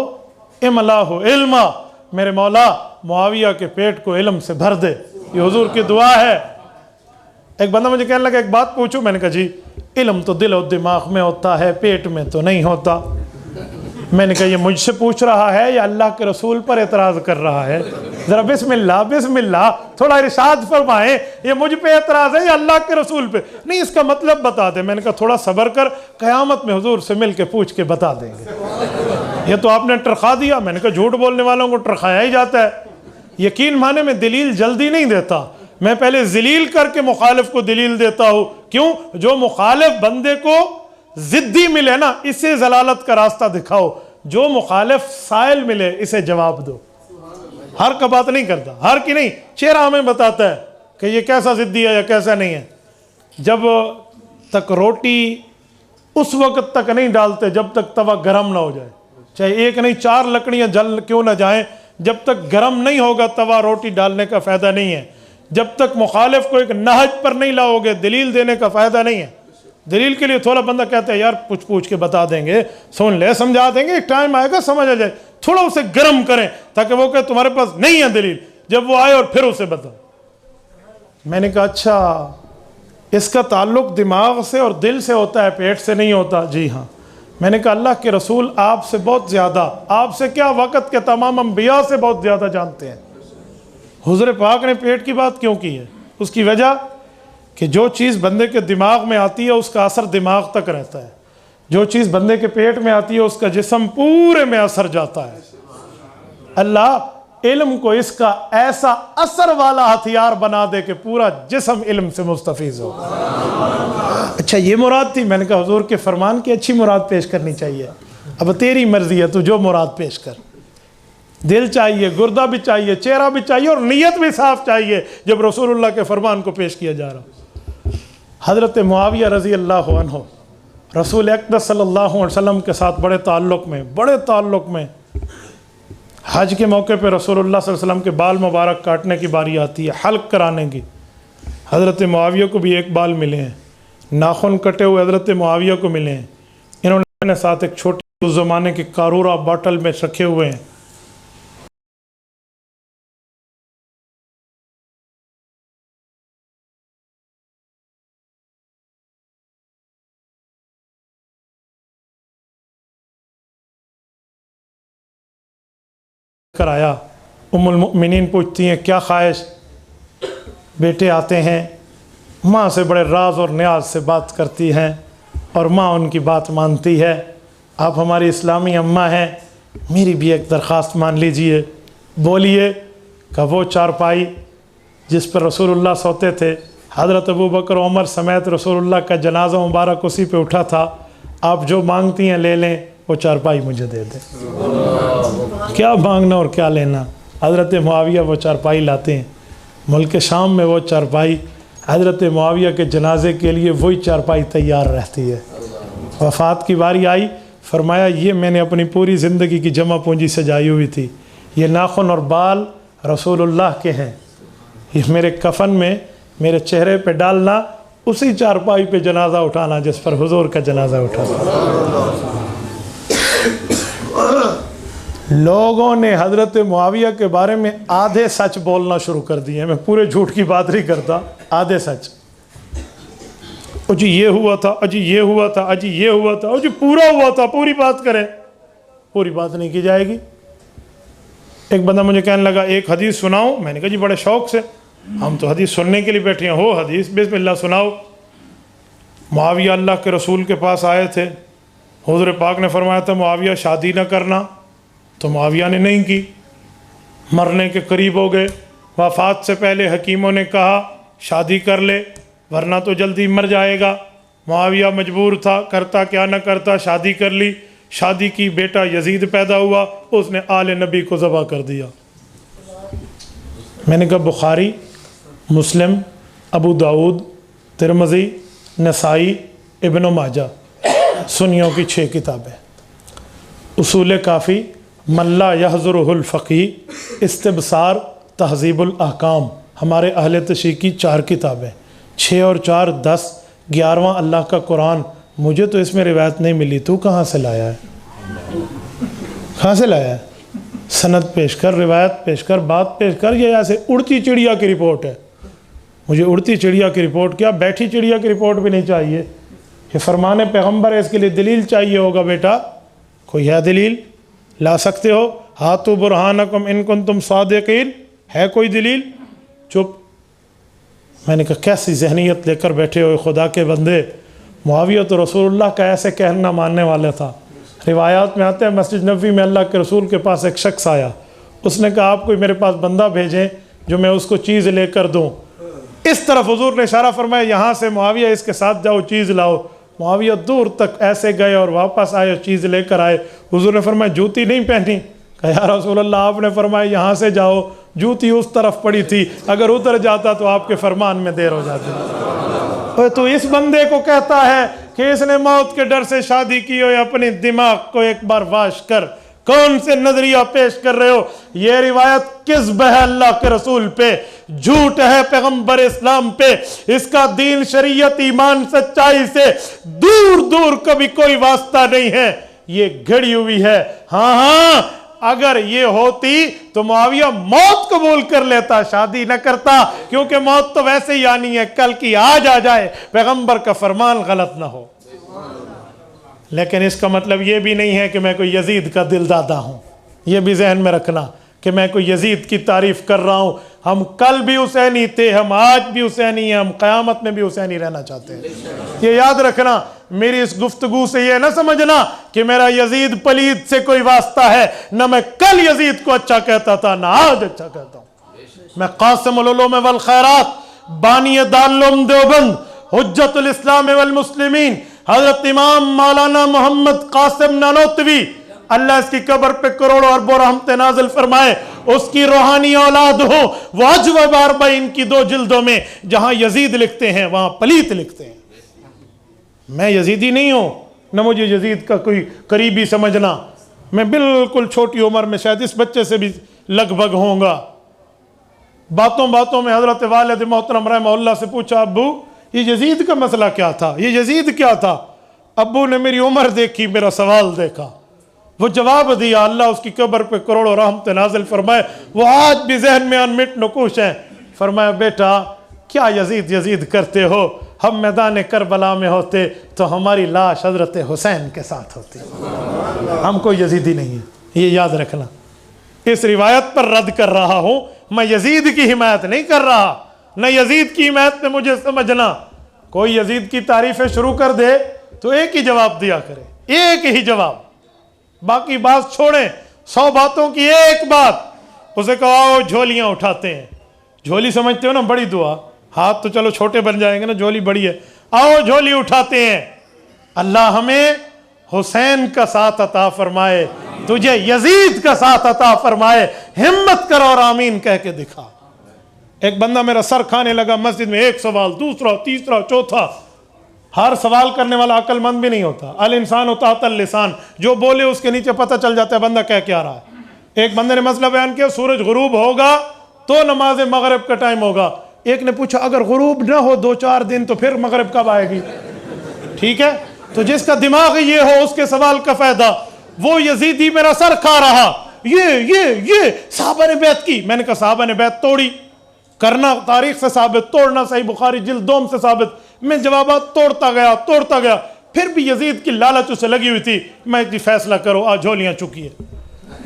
इमलाहु इल्मा, मेरे मौला मुआविया के पेट को इल्म से भर दे, ये हुजूर की दुआ है। एक बंदा मुझे कहने लगा एक बात पूछूं? मैंने कहा जी, इल्म तो दिल और दिमाग में होता है, पेट में तो नहीं होता। मैंने कहा ये मुझसे पूछ रहा है या अल्लाह के रसूल पर एतराज़ कर रहा है? ज़रा बिस्मिल्लाह बिस्मिल्लाह थोड़ा इरशाद फरमाएं, ये मुझ पे एतराज़ है या अल्लाह के रसूल पे? नहीं, इसका मतलब बता दे। मैंने कहा थोड़ा सब्र कर, क़यामत में हुजूर से मिल के पूछ के बता देंगे। ये तो आपने टरखा दिया। मैंने कहा झूठ बोलने वालों को टरखाया ही जाता है। यकीन माने में दलील जल्दी नहीं देता, मैं पहले जलील करके मुखालिफ को दलील देता हूँ। क्यों? जो मुखालिफ बंदे को जिद्दी मिले ना, इसे जलालत का रास्ता दिखाओ। जो मुखालिफ साइल मिले, इसे जवाब दो। हर का बात नहीं करता, हर की नहीं, चेहरा हमें बताता है कि ये कैसा जिद्दी है या कैसा नहीं है। जब तक रोटी उस वक्त तक नहीं डालते जब तक तवा गर्म ना हो जाए, चाहे एक नहीं 4 लकड़ियाँ जल क्यों ना जाएं, जब तक गर्म नहीं होगा तवा रोटी डालने का फ़ायदा नहीं है। जब तक मुखालिफ को एक नहज पर नहीं लाओगे, दलील देने का फ़ायदा नहीं है। दलील के लिए थोड़ा बंदा कहता है यार पूछ के बता देंगे, सुन ले, समझा देंगे, एक टाइम आएगा समझ आ जाए। थोड़ा उसे गर्म करें ताकि वो कहे तुम्हारे पास नहीं है दलील, जब वो आए और फिर उसे बताओ। मैंने कहा अच्छा, इसका ताल्लुक दिमाग से और दिल से होता है, पेट से नहीं होता? जी हाँ। मैंने कहा अल्लाह के रसूल आपसे बहुत ज़्यादा, आपसे क्या वक़्त के तमाम अंबिया से बहुत ज़्यादा जानते हैं। हुज़ूर पाक ने पेट की बात क्यों की है? उसकी वजह कि जो चीज़ बंदे के दिमाग में आती है उसका असर दिमाग तक रहता है, जो चीज़ बंदे के पेट में आती है उसका जिस्म पूरे में असर जाता है। अल्लाह इल्म को इसका ऐसा असर वाला हथियार बना दे कि पूरा जिस्म इल्म से मुस्तफीज हो। अच्छा ये मुराद थी। मैंने कहा हुजूर के फरमान की अच्छी मुराद पेश करनी चाहिए। अब तेरी मर्जी है, तू जो मुराद पेश कर। दिल चाहिए, गुर्दा भी चाहिए, चेहरा भी चाहिए और नीयत भी साफ चाहिए जब रसूलुल्लाह के फरमान को पेश किया जा रहा। हज़रत मुआविया रज़ी अल्लाह अन्हु रसूल अक़दस सल्लल्लाहु अलैहि वसल्लम के साथ बड़े ताल्लुक़ में हज के मौके पर रसूलुल्लाह सल्लल्लाहु अलैहि वसल्लम के बाल मुबारक काटने की बारी आती है, हल्क कराने की। हज़रत मुआविया को भी एक बाल मिले हैं, नाखून कटे हुए हज़रत मुआविया को मिले हैं। इन्होंने साथ एक छोटी उस ज़माने की कारूरा बॉटल में रखे हुए हैं। कर आया। उम्मुल मुमिनीन पूछती हैं क्या ख्वाहिश। बेटे आते हैं, माँ से बड़े राज और न्याज से बात करती हैं और माँ उनकी बात मानती है। आप हमारी इस्लामी अम्मा हैं, मेरी भी एक दरख्वास्त मान लीजिए। बोलिए। का वो चारपाई जिस पर रसूलुल्लाह सोते थे, हज़रत अबू बकर उमर समेत रसूलुल्लाह का जनाजा मुबारक उसी पे उठा था। आप जो मांगती हैं ले लें, वो चारपाई मुझे दे दें। क्या मांगना और क्या लेना। हज़रत मुआविया वो चारपाई लाते हैं। मुल्क शाम में वो चारपाई हज़रत मुआविया के जनाजे के लिए वही चारपाई तैयार रहती है। वफ़ात की बारी आई, फरमाया ये मैंने अपनी पूरी ज़िंदगी की जमा पूंजी सजाई हुई थी, ये नाखून और बाल रसूलुल्लाह के हैं, ये मेरे कफन में मेरे चेहरे पे डालना, उसी चारपाई पे जनाजा उठाना जिस पर हुजूर का जनाजा उठा था। लोगों ने हज़रत मुआविया के बारे में आधे सच बोलना शुरू कर दिए। मैं पूरे झूठ की बात नहीं करता, आधे सच। अजी ये हुआ था, अजी ये हुआ था, अजी ये हुआ था, अजी पूरा हुआ था, पूरी बात करें। पूरी बात नहीं की जाएगी। एक बंदा मुझे कहने लगा एक हदीस सुनाओ। मैंने कहा जी बड़े शौक़ से, हम तो हदीस सुनने के लिए बैठे हैं। हो हदीस, बिस्मिल्लाह सुनाओ। मुआविया अल्लाह के रसूल के पास आए थे। हुज़ूर पाक ने फरमाया था मुआविया शादी न करना, तो मुआविया ने नहीं की। मरने के करीब हो गए। वफ़ात से पहले हकीमों ने कहा शादी कर ले वरना तो जल्दी मर जाएगा। मुआविया मजबूर था, करता क्या न करता, शादी कर ली। शादी की, बेटा यजीद पैदा हुआ, उसने आले नबी को ज़बह कर दिया। मैंने कहा बुखारी, मुस्लिम, अबू दाऊद, तिरमिज़ी, नसाई, इब्न माजा, सुन्नियों की 6 किताबें। उसूल काफ़ी, मल्ला यहज़ुरुहुल फ़क़ीह, इस्तिबसार, तहज़ीबुल अहकाम, हमारे अहले तशरीह की 4 किताबें। 6 और 4 10, 11वां अल्लाह का कुरान। मुझे तो इसमें रिवायत नहीं मिली, तू कहाँ से लाया है? कहाँ से लाया है? सनद पेश कर, रिवायत पेश कर, बात पेश कर। ये ऐसे उड़ती चिड़िया की रिपोर्ट है। मुझे उड़ती चिड़िया की रिपोर्ट क्या, बैठी चिड़िया की रिपोर्ट भी नहीं चाहिए। ये फरमाने पैगम्बर है, इसके लिए दलील चाहिए होगा। बेटा कोई है दलील? ला सकते हो? हाथु बुरहानकुम इन कुंतुम सादिकीन, है कोई दलील? चुप। मैंने कहा कैसी जहनीत लेकर बैठे हो खुदा के बंदे। मुआविया तो रसूलुल्लाह का ऐसे कहना मानने वाला था। रिवायात में आता है मस्जिद नबवी में अल्लाह के रसूल के पास एक शख्स आया। उसने कहा आप कोई मेरे पास बंदा भेजें जो मैं उसको चीज़ लेकर दूँ। इस तरफ हुजूर ने इशारा फरमाया यहाँ से मुआविया इसके साथ जाओ, चीज़ लाओ। मुआविया दूर तक ऐसे गए और वापस आए, चीज़ लेकर आए। हुजूर ने फरमाया जूती नहीं पहनी? कहा या रसूलल्लाह आपने फरमाया यहाँ से जाओ, जूती उस तरफ पड़ी थी, अगर उधर जाता तो आपके फरमान में देर हो जाती। तो इस बंदे को कहता है कि इसने मौत के डर से शादी की हो, अपने दिमाग को एक बार वाश कर। कौन से नजरिया पेश कर रहे हो? ये रिवायत किस्ब है अल्लाह के रसूल पे, झूठ है पैगंबर इस्लाम पे। इसका दीन, शरीयत, ईमान, सच्चाई से दूर दूर कभी कोई वास्ता नहीं है। ये घड़ी हुई है। हाँ हाँ, अगर ये होती तो मुआविया मौत कबूल कर लेता, शादी न करता, क्योंकि मौत तो वैसे ही आनी है, कल की आज आ जाए, पैगंबर का फरमान गलत ना हो। लेकिन इसका मतलब ये भी नहीं है कि मैं कोई यजीद का दिलदादा हूँ। ये भी जहन में रखना कि मैं कोई यजीद की तारीफ़ कर रहा हूँ। हम कल भी हुसैनी थे, हम आज भी हुसैनी हैं, हम क़यामत में भी हुसैनी रहना चाहते हैं। ये याद रखना। मेरी इस गुफ्तगू से ये ना समझना कि मेरा यजीद पलीद से कोई वास्ता है। न मैं कल यजीद को अच्छा कहता था, ना आज अच्छा कहता हूँ। मैं क़ासिमुल उलूम वल खैरात, बानी दारुल देवबंद, हुज्जतुल इस्लाम वल मुस्लिमीन, हजरत इमाम मौलाना मोहम्मद कासिम नानोतवी, अल्लाह इसकी कब्र पे करोड़ों अरबों रहमतें नाज़िल फरमाए, उसकी रूहानी औलाद हो। वाजिब बारबा इनकी 2 जिल्दों में जहां यजीद लिखते हैं वहां पलीत लिखते हैं। मैं यजीदी नहीं हूं, न मुझे यजीद का कोई करीबी समझना। मैं बिल्कुल छोटी उम्र में शायद इस बच्चे से भी लगभग होऊंगा। बातों बातों में हजरत वालिद मोहतरम रहमहुल्लाह से पूछा, अब्बू ये यजीद का मसला क्या था, ये यजीद क्या था? अब्बू ने मेरी उम्र देखी, मेरा सवाल देखा, वो जवाब दिया। अल्लाह उसकी कब्र पे करोड़ों रहमत नाज़िल फरमाए। वो आज भी जहन में अनमिट नकूश हैं। फरमाया, बेटा क्या यजीद यजीद करते हो? हम मैदान करबला में होते तो हमारी लाश हजरत हुसैन के साथ होती। हम कोई यजीदी नहीं है, ये याद रखना। इस रिवायत पर रद्द कर रहा हूं, मैं यजीद की हिमायत नहीं कर रहा, न यजीद की हिमायत में मुझे समझना। कोई यजीद की तारीफें शुरू कर दे तो एक ही जवाब दिया करे, एक ही जवाब, बाकी बात छोड़ें। 100 बातों की एक बात। उसे कहो आओ झोलियां उठाते हैं। झोली समझते हो ना, बड़ी दुआ। हाथ तो चलो छोटे बन जाएंगे ना, झोली बड़ी है। आओ झोली उठाते हैं। अल्लाह हमें हुसैन का साथ अता फरमाए, तुझे यजीद का साथ अता फरमाए। हिम्मत करो और आमीन कह के दिखा। एक बंदा मेरा सर खाने लगा मस्जिद में, एक सवाल, दूसरा, तीसरा, चौथा। हर सवाल करने वाला अक्लमंद भी नहीं होता। अल इंसान होता अतल लिसान, जो बोले उसके नीचे पता चल जाता है बंदा कह क्या रहा है। एक बंदे ने मसला बयान किया, सूरज गुरूब होगा तो नमाज मगरिब का टाइम होगा। एक ने पूछा, अगर गुरूब ना हो 2-4 दिन तो फिर मगरिब कब आएगी? ठीक है, तो जिसका दिमाग ये हो उसके सवाल का फायदा। वो यजीदी मेरा सर खा रहा, ये साहबा ने बैत की। मैंने कहा साहबा ने बैत तोड़ी, करना तारीख से साबित, तोड़ना सही बुखारी जिल्द 2 से साबित। मैं जवाबात तोड़ता गया, फिर भी यजीद की लालच उसे लगी हुई थी। मैं जी फैसला करो, आज झोलियां चुकी है,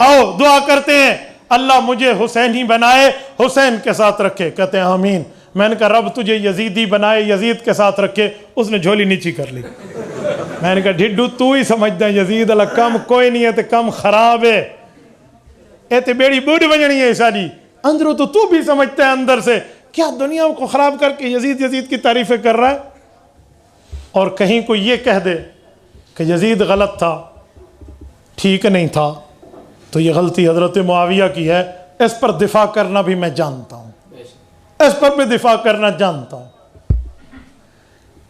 आओ दुआ करते हैं अल्लाह मुझे हुसैन ही बनाए, हुसैन के साथ रखे। कहते हैं आमीन। मैंने कहा रब तुझे यजीदी बनाए, यजीद के साथ रखे। उसने झोली नीची कर ली। मैंने कहा ढिड्डू तू ही समझदा यजीद अला कम कोई नहीं है, ते कम खराब है, ए ते बेड़ी बूढ़ बजनी है सारी। अंदरों तो तू भी समझता है अंदर से, क्या दुनिया को खराब करके यजीद की तारीफें कर रहा है। और कहीं कोई ये कह दे कि यजीद गलत था, ठीक नहीं था, तो ये गलती हजरत मुआविया की है। इस पर दिफा करना भी मैं जानता हूँ, इस पर भी दिफा करना जानता हूँ।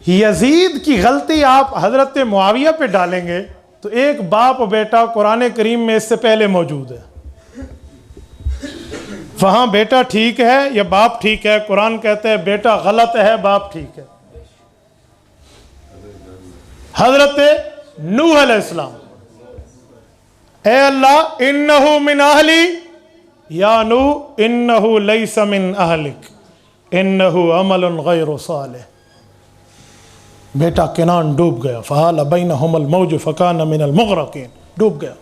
यजीद की गलती आप हजरत मुआविया पे डालेंगे तो एक बाप बेटा कुरान करीम में इससे पहले मौजूद है। वहां बेटा ठीक है या बाप ठीक है, कुरान कहते हैं बेटा गलत है, बाप ठीक है। हजरत नूह अलैहिस्सलाम, ए अल्लाह इन्नहु मिन अहली या नूह इन्नहु लैसा मिन अहलिक इन्नहु अमलुन गैरु सालिह। बेटा किनान डूब गया, फहाला बैनहुमुल मौज फकान मिनल मुगरकीन, डूब गया।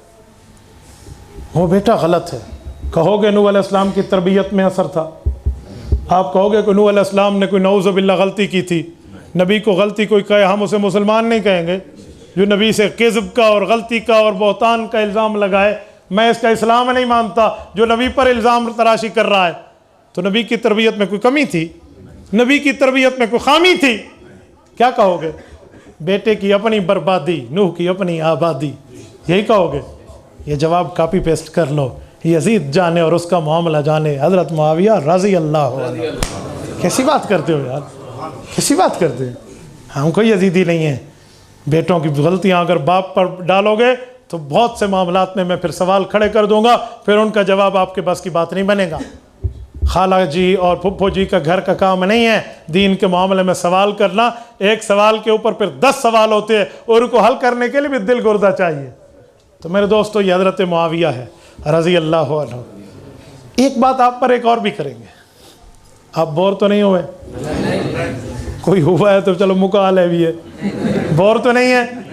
वो बेटा गलत है। कहोगे नूह अलैहिस्सलाम की तरबियत में असर था? आप कहोगे कि नूह अलैहिस्सलाम ने कोई नऊज़ बिल्लाह गलती की थी? नबी को गलती कोई कहे हम उसे मुसलमान नहीं कहेंगे। जो नबी से किज़्ब का और गलती का और बहतान का इल्ज़ाम लगाए, मैं इसका इस्लाम नहीं मानता। जो नबी पर इल्ज़ाम तराशी कर रहा है, तो नबी की तरबियत में कोई कमी थी? नबी की तरबियत में कोई खामी थी? क्या कहोगे? बेटे की अपनी बर्बादी, नूह की अपनी आबादी, यही कहोगे? ये जवाब कॉपी पेस्ट कर लो। यजीद जाने और उसका मामला जाने, हज़रत मुआविया रज़ी अल्लाह अन्हु। कैसी बात करते हो यार, कैसी बात करते हो? हम कोई यजीदी नहीं है। बेटों की गलतियां अगर बाप पर डालोगे तो बहुत से मामलात में मैं फिर सवाल खड़े कर दूंगा, फिर उनका जवाब आपके बस की बात नहीं बनेगा। खाला जी और फुफ्फो जी का घर का काम नहीं है दीन के मामले में सवाल करना। एक सवाल के ऊपर फिर 10 सवाल होते हैं और उनको हल करने के लिए भी दिल गुर्दा चाहिए। तो मेरे दोस्तों, ये हज़रत मुआविया है रज़ी अल्लाह अन्हु। एक बात आप पर एक और भी करेंगे, आप बोर तो नहीं हुए? कोई हुआ है तो चलो मुकाल है भी है, बोर तो नहीं है?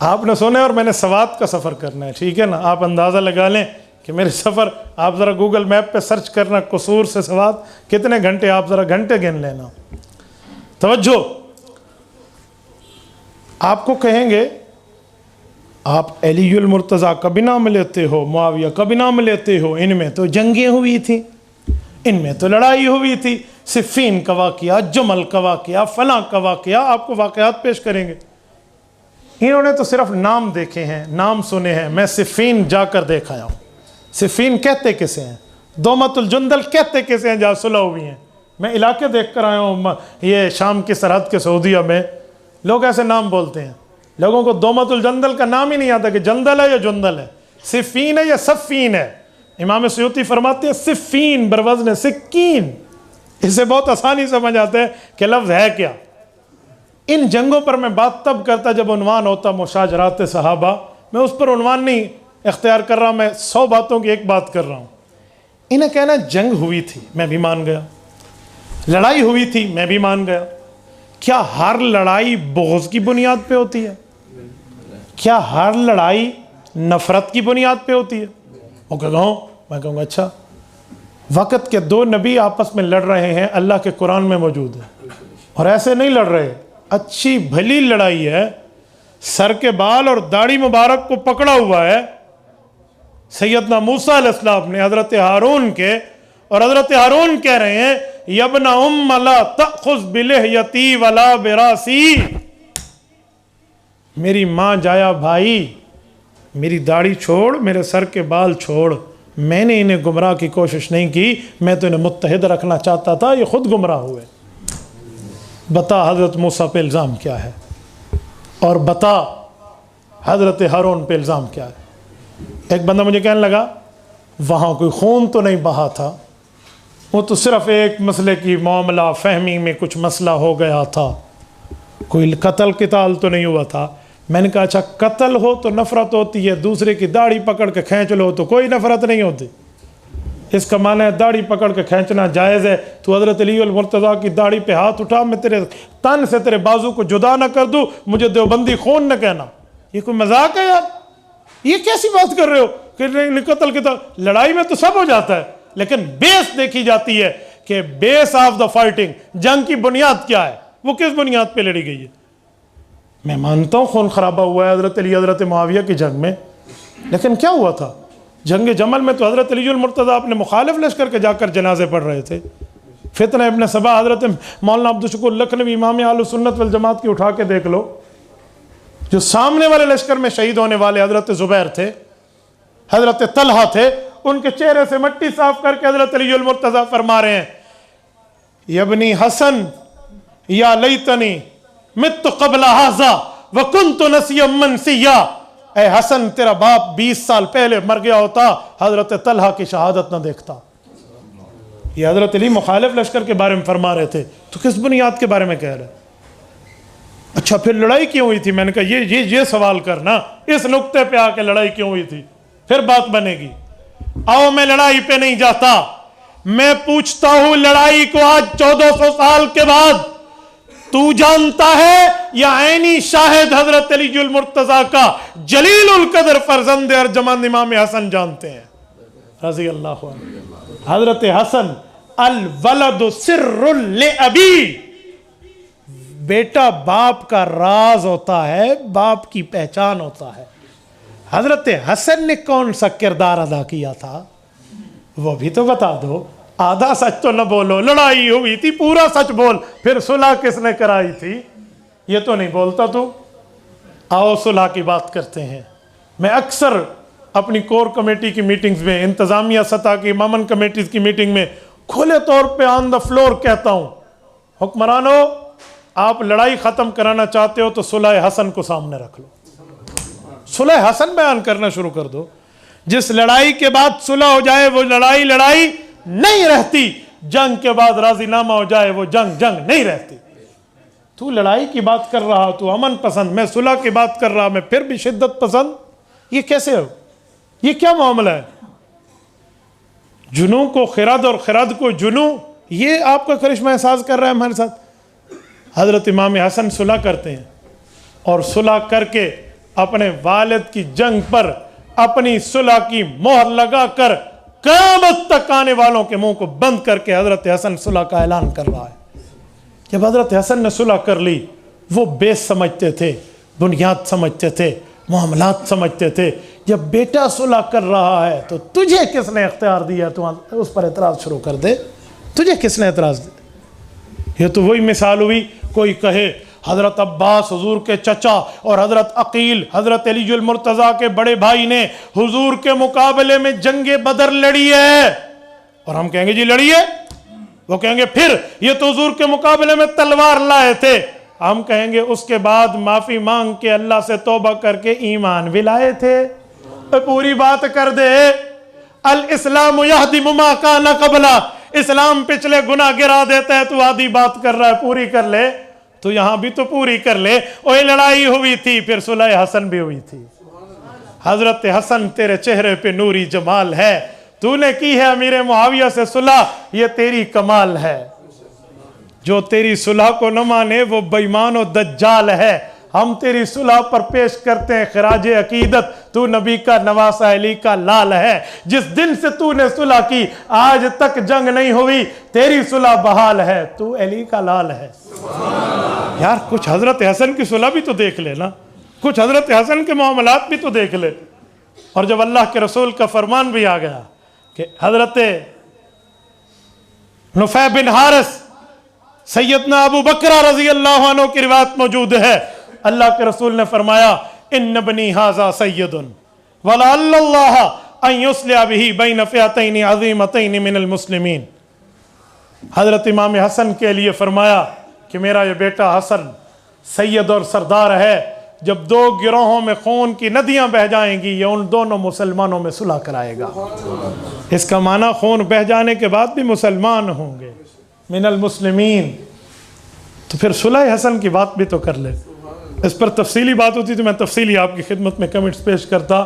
आपने सुने और मैंने सवात का सफ़र करना है, ठीक है ना? आप अंदाज़ा लगा लें कि मेरे सफ़र, आप ज़रा गूगल मैप पे सर्च करना कसूर से सवात कितने घंटे, आप ज़रा घंटे गिन लेना। तवज्जो, आपको कहेंगे आप अलीयुल मुर्तज़ा का भी नाम लेते हो, मुआविया का भी नाम लेते हो, इनमें तो जंगें हुई थी, इनमें तो लड़ाई हुई थी, सिफ़ीन का वाक़या, जमल का वाक़या, फलां का वाक़या, आपको वाक़यात पेश करेंगे। इन्होंने तो सिर्फ नाम देखे हैं, नाम सुने हैं। मैं सिफ़ीन जाकर देख आया हूँ। सिफ़ीन कहते किसे हैं, दोमतुल जुंदल कहते किसे हैं जहाँ सुलह हुई हैं। मैं इलाके देख कर आया हूँ, ये शाम की सरहद के सऊदीया में लोग ऐसे नाम बोलते हैं, लोगों को दोमतुल जंदल का नाम ही नहीं आता कि जंदल है या जुंदल है, सिफ़ीन है या सफ़ीन है। इमाम सुयूती फरमाते हैं सिफ़ीन बरवज़्न सिक्कीन। इससे बहुत आसानी समझ आता है कि लफ्ज़ है क्या। इन जंगों पर मैं बात तब करता जब उन्वान होता मुशाजरात सहाबा। मैं उस पर उन्वान नहीं इख्तियार कर रहा, मैं 100 बातों की एक बात कर रहा हूँ। इन्हें कहना जंग हुई थी, मैं भी मान गया, लड़ाई हुई थी, मैं भी मान गया। क्या हर लड़ाई बुग़्ज़ की बुनियाद पे होती है? क्या हर लड़ाई नफ़रत की बुनियाद पे होती है? वो कहूँ, मैं कहूँगा अच्छा, वक़्त के 2 नबी आपस में लड़ रहे हैं, अल्लाह के कुरान में मौजूद है, और ऐसे नहीं लड़ रहे, अच्छी भली लड़ाई है। सर के बाल और दाढ़ी मुबारक को पकड़ा हुआ है सैयदना मूसा अलैहिस्सलाम ने हज़रत हारून के, और हज़रत हारून कह रहे हैं यब्ना उम्म ला तख़ुज़ बिलिहयती वला बिरासी, मेरी माँ जाया भाई, मेरी दाढ़ी छोड़, मेरे सर के बाल छोड़। मैंने इन्हें गुमराह की कोशिश नहीं की, मैं तो इन्हें मुत्तहिद रखना चाहता था, ये खुद गुमराह हुए। बता हज़रत मूसा पे इल्ज़ाम क्या है, और बता हज़रत हारून पे इल्ज़ाम क्या है। एक बंदा मुझे कहने लगा वहाँ कोई खून तो नहीं बहा था, वो तो सिर्फ़ एक मसले की मामला फ़हमी में कुछ मसला हो गया था, कोई कत्ल किताल तो नहीं हुआ था। मैंने कहा अच्छा, कत्ल हो तो नफ़रत होती है, दूसरे की दाढ़ी पकड़ के खींच लो तो कोई नफ़रत नहीं होती। इसका माना है दाढ़ी पकड़ के खींचना जायज़ है। तो हज़रत अलीयुल मुर्तज़ा की दाढ़ी पे हाथ उठा, मैं तेरे तन से तेरे बाजू को जुदा न कर दूँ, मुझे देवबंदी खून न कहना। ये कोई मजाक है यार? ये कैसी बात कर रहे हो कि कत्ल किताल? लड़ाई में तो सब हो जाता है, लेकिन बेस देखी जाती है कि बेस ऑफ द फाइटिंग, जंग की बुनियाद क्या है, वो किस बुनियाद पे लड़ी गई है। मैं मानता हूँ खून खराबा हुआ है हज़रत अली हज़रत मुआविया की जंग में, लेकिन क्या हुआ था? जंग जमल में तो हज़रत अलीयुल मुर्तज़ा अपने मुखालिफ लश्कर के जाकर जनाजे पढ़ रहे थे। फितना इब्न सबा हज़रत मौलाना अब्दुल शुकुर लखनवी इमाम अहलुस सुन्नत वल जमात की उठा के देख लो, जो सामने वाले लश्कर में शहीद होने वाले हज़रत ज़ुबैर थे, हज़रत तलहा थे, उनके चेहरे से मट्टी साफ करके हज़रत अलीयुल मुर्तज़ा फरमा रहे हैं यबनी हसन या लैतनी मित्तु क़ब्ल हाज़ा व कुन्तु नसिय्यम मनसिया। ए हसन, तेरा बाप 20 साल पहले मर गया होता, हज़रत तलहा की शहादत न देखता। ये हज़रत अली मुखालिफ लश्कर के बारे में फरमा रहे थे, तो किस बुनियाद के बारे में कह रहे? अच्छा, फिर लड़ाई क्यों हुई थी? मैंने कहा ये सवाल करना, इस नुक्ते पे आके लड़ाई क्यों हुई थी, फिर बात बनेगी। आओ, मैं लड़ाई पे नहीं जाता, मैं पूछता हूं लड़ाई को आज 1400 साल के बाद तू जानता है या ऐनी शाहिद हजरत अलीयुल मुर्तज़ा का जलीलुल कदर फरजंद अर्जमंद इमाम हसन जानते हैं रज़ी अल्लाह अन्हु। हजरत हसन अल वलद सिर्रुल ले अबी, बेटा बाप का राज होता है, बाप की पहचान होता है। हजरत हसन ने कौन सा किरदार अदा किया था वो भी तो बता दो। आधा सच तो न बोलो, लड़ाई हुई थी पूरा सच बोल, फिर सुलह किसने कराई थी ये तो नहीं बोलता तू। आओ सुलह की बात करते हैं। मैं अक्सर अपनी कोर कमेटी की मीटिंग्स में, इंतज़ामिया सतह की मामन कमेटीज़ की मीटिंग में खुले तौर पे ऑन द फ्लोर कहता हूँ, हुक्मरानों, आप लड़ाई ख़त्म कराना चाहते हो तो सुलह हसन को सामने रख लो, सुलह हसन बयान करना शुरू कर दो। जिस लड़ाई के बाद सुलह हो जाए वो लड़ाई नहीं रहती, जंग के बाद राजीनामा हो जाए वो जंग नहीं रहती। तू लड़ाई की बात कर रहा, तू अमन पसंद, मैं सुलह की बात कर रहा, मैं फिर भी शिद्दत पसंद। ये कैसे हो? ये क्या मामला है? जुनू को खिरद और खिरद को जुनू, ये आपका करिश्मा एहसास कर रहा है हमारे साथ। हजरत इमाम हसन सुलह करते हैं और सुलह करके अपने वालिद की जंग पर अपनी सुलह की मोहर लगाकर क़यामत तक आने वालों के मुंह को बंद करके हजरत हसन सुलह का ऐलान कर रहा है। जब हजरत हसन ने सुलह कर ली, वो बेस समझते थे, बुनियाद समझते थे, मामलात समझते थे। जब बेटा सुलह कर रहा है तो तुझे किसने इख्तियार दिया तू उस पर एतराज़ शुरू कर दे? तुझे किसने एतराज़ दिया? ये तो वही मिसाल हुई, कोई कहे हज़रत अब्बास हुजूर के चचा और हज़रत अकील हज़रत अलीजुल मुर्तज़ा के बड़े भाई ने हुजूर के मुकाबले में जंगे बदर लड़ी है, और हम कहेंगे जी लड़ी है। वो कहेंगे फिर ये तो हुजूर के मुकाबले में तलवार लाए थे। हम कहेंगे उसके बाद माफ़ी मांग के अल्लाह से तौबा करके ईमान भी लाए थे। तो पूरी बात कर दे। अल इस्लाम यहदिमु मा काना क़बला, इस्लाम पिछले गुनाह गिरा देता है। तू आधी बात कर रहा है, पूरी कर ले। तो यहां भी तो पूरी कर ले। ओए लड़ाई हुई थी, फिर सुलह हसन भी हुई थी। हजरत हसन तेरे चेहरे पे नूरी जमाल है, तूने की है अमीर मुआविया से सुलह, ये तेरी कमाल है। जो तेरी सुलह को न माने वो बेईमान और दज्जाल है। हम तेरी सुलह पर पेश करते हैं खराज अकीदत, तू नबी का नवासा अली का लाल है। जिस दिन से तूने सुलह की आज तक जंग नहीं हुई, तेरी सुलह बहाल है, तू अली का लाल है। यार कुछ हजरत हसन की सुलह भी तो देख ले ना, कुछ हजरत हसन के मामलात भी तो देख ले। और जब अल्लाह के रसूल का फरमान भी आ गया कि हजरत नुफै बिन हारिस सैयदना अबू बकरा रजी अल्लाह अन्हु की रिवायत मौजूद है, अल्लाह के रसूल ने फरमाया इन्न बनी हाजा सैयदुन वला अल्लाह अन युस्लिह बिही बैन फ़िअतैन अज़ीमतैन मिनल मुस्लिमीन। हजरत इमाम हसन के लिए फरमाया कि मेरा ये बेटा हसन सैयद और सरदार है। जब दो गिरोहों में खून की नदियां बह जाएंगी, ये उन दोनों मुसलमानों में सुलह कराएगा। इसका माना खून बह जाने के बाद भी मुसलमान होंगे, मिनल मुस्लिमीन। तो फिर सुलह हसन की बात भी तो कर ले। इस पर तफसीली बात होती तो मैं तफसीली आपकी खिदमत में कमेंट्स पेश करता।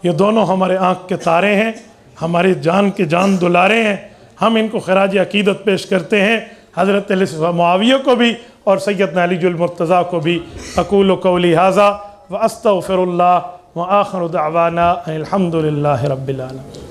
ये दोनों हमारे आँख के तारे हैं, हमारी जान के जान दुलारे हैं। हम इनको खराज अकीदत पेश करते हैं, हज़रत अली मुआविया को भी और सैयदना अलीजुल मुर्तज़ा को भी। अक़ूलु क़ौली हाज़ा व अस्तग़फ़िरुल्लाह व आख़िरु दअवाना अनिल हम्दुलिल्लाहि रब्बिल आलमीन।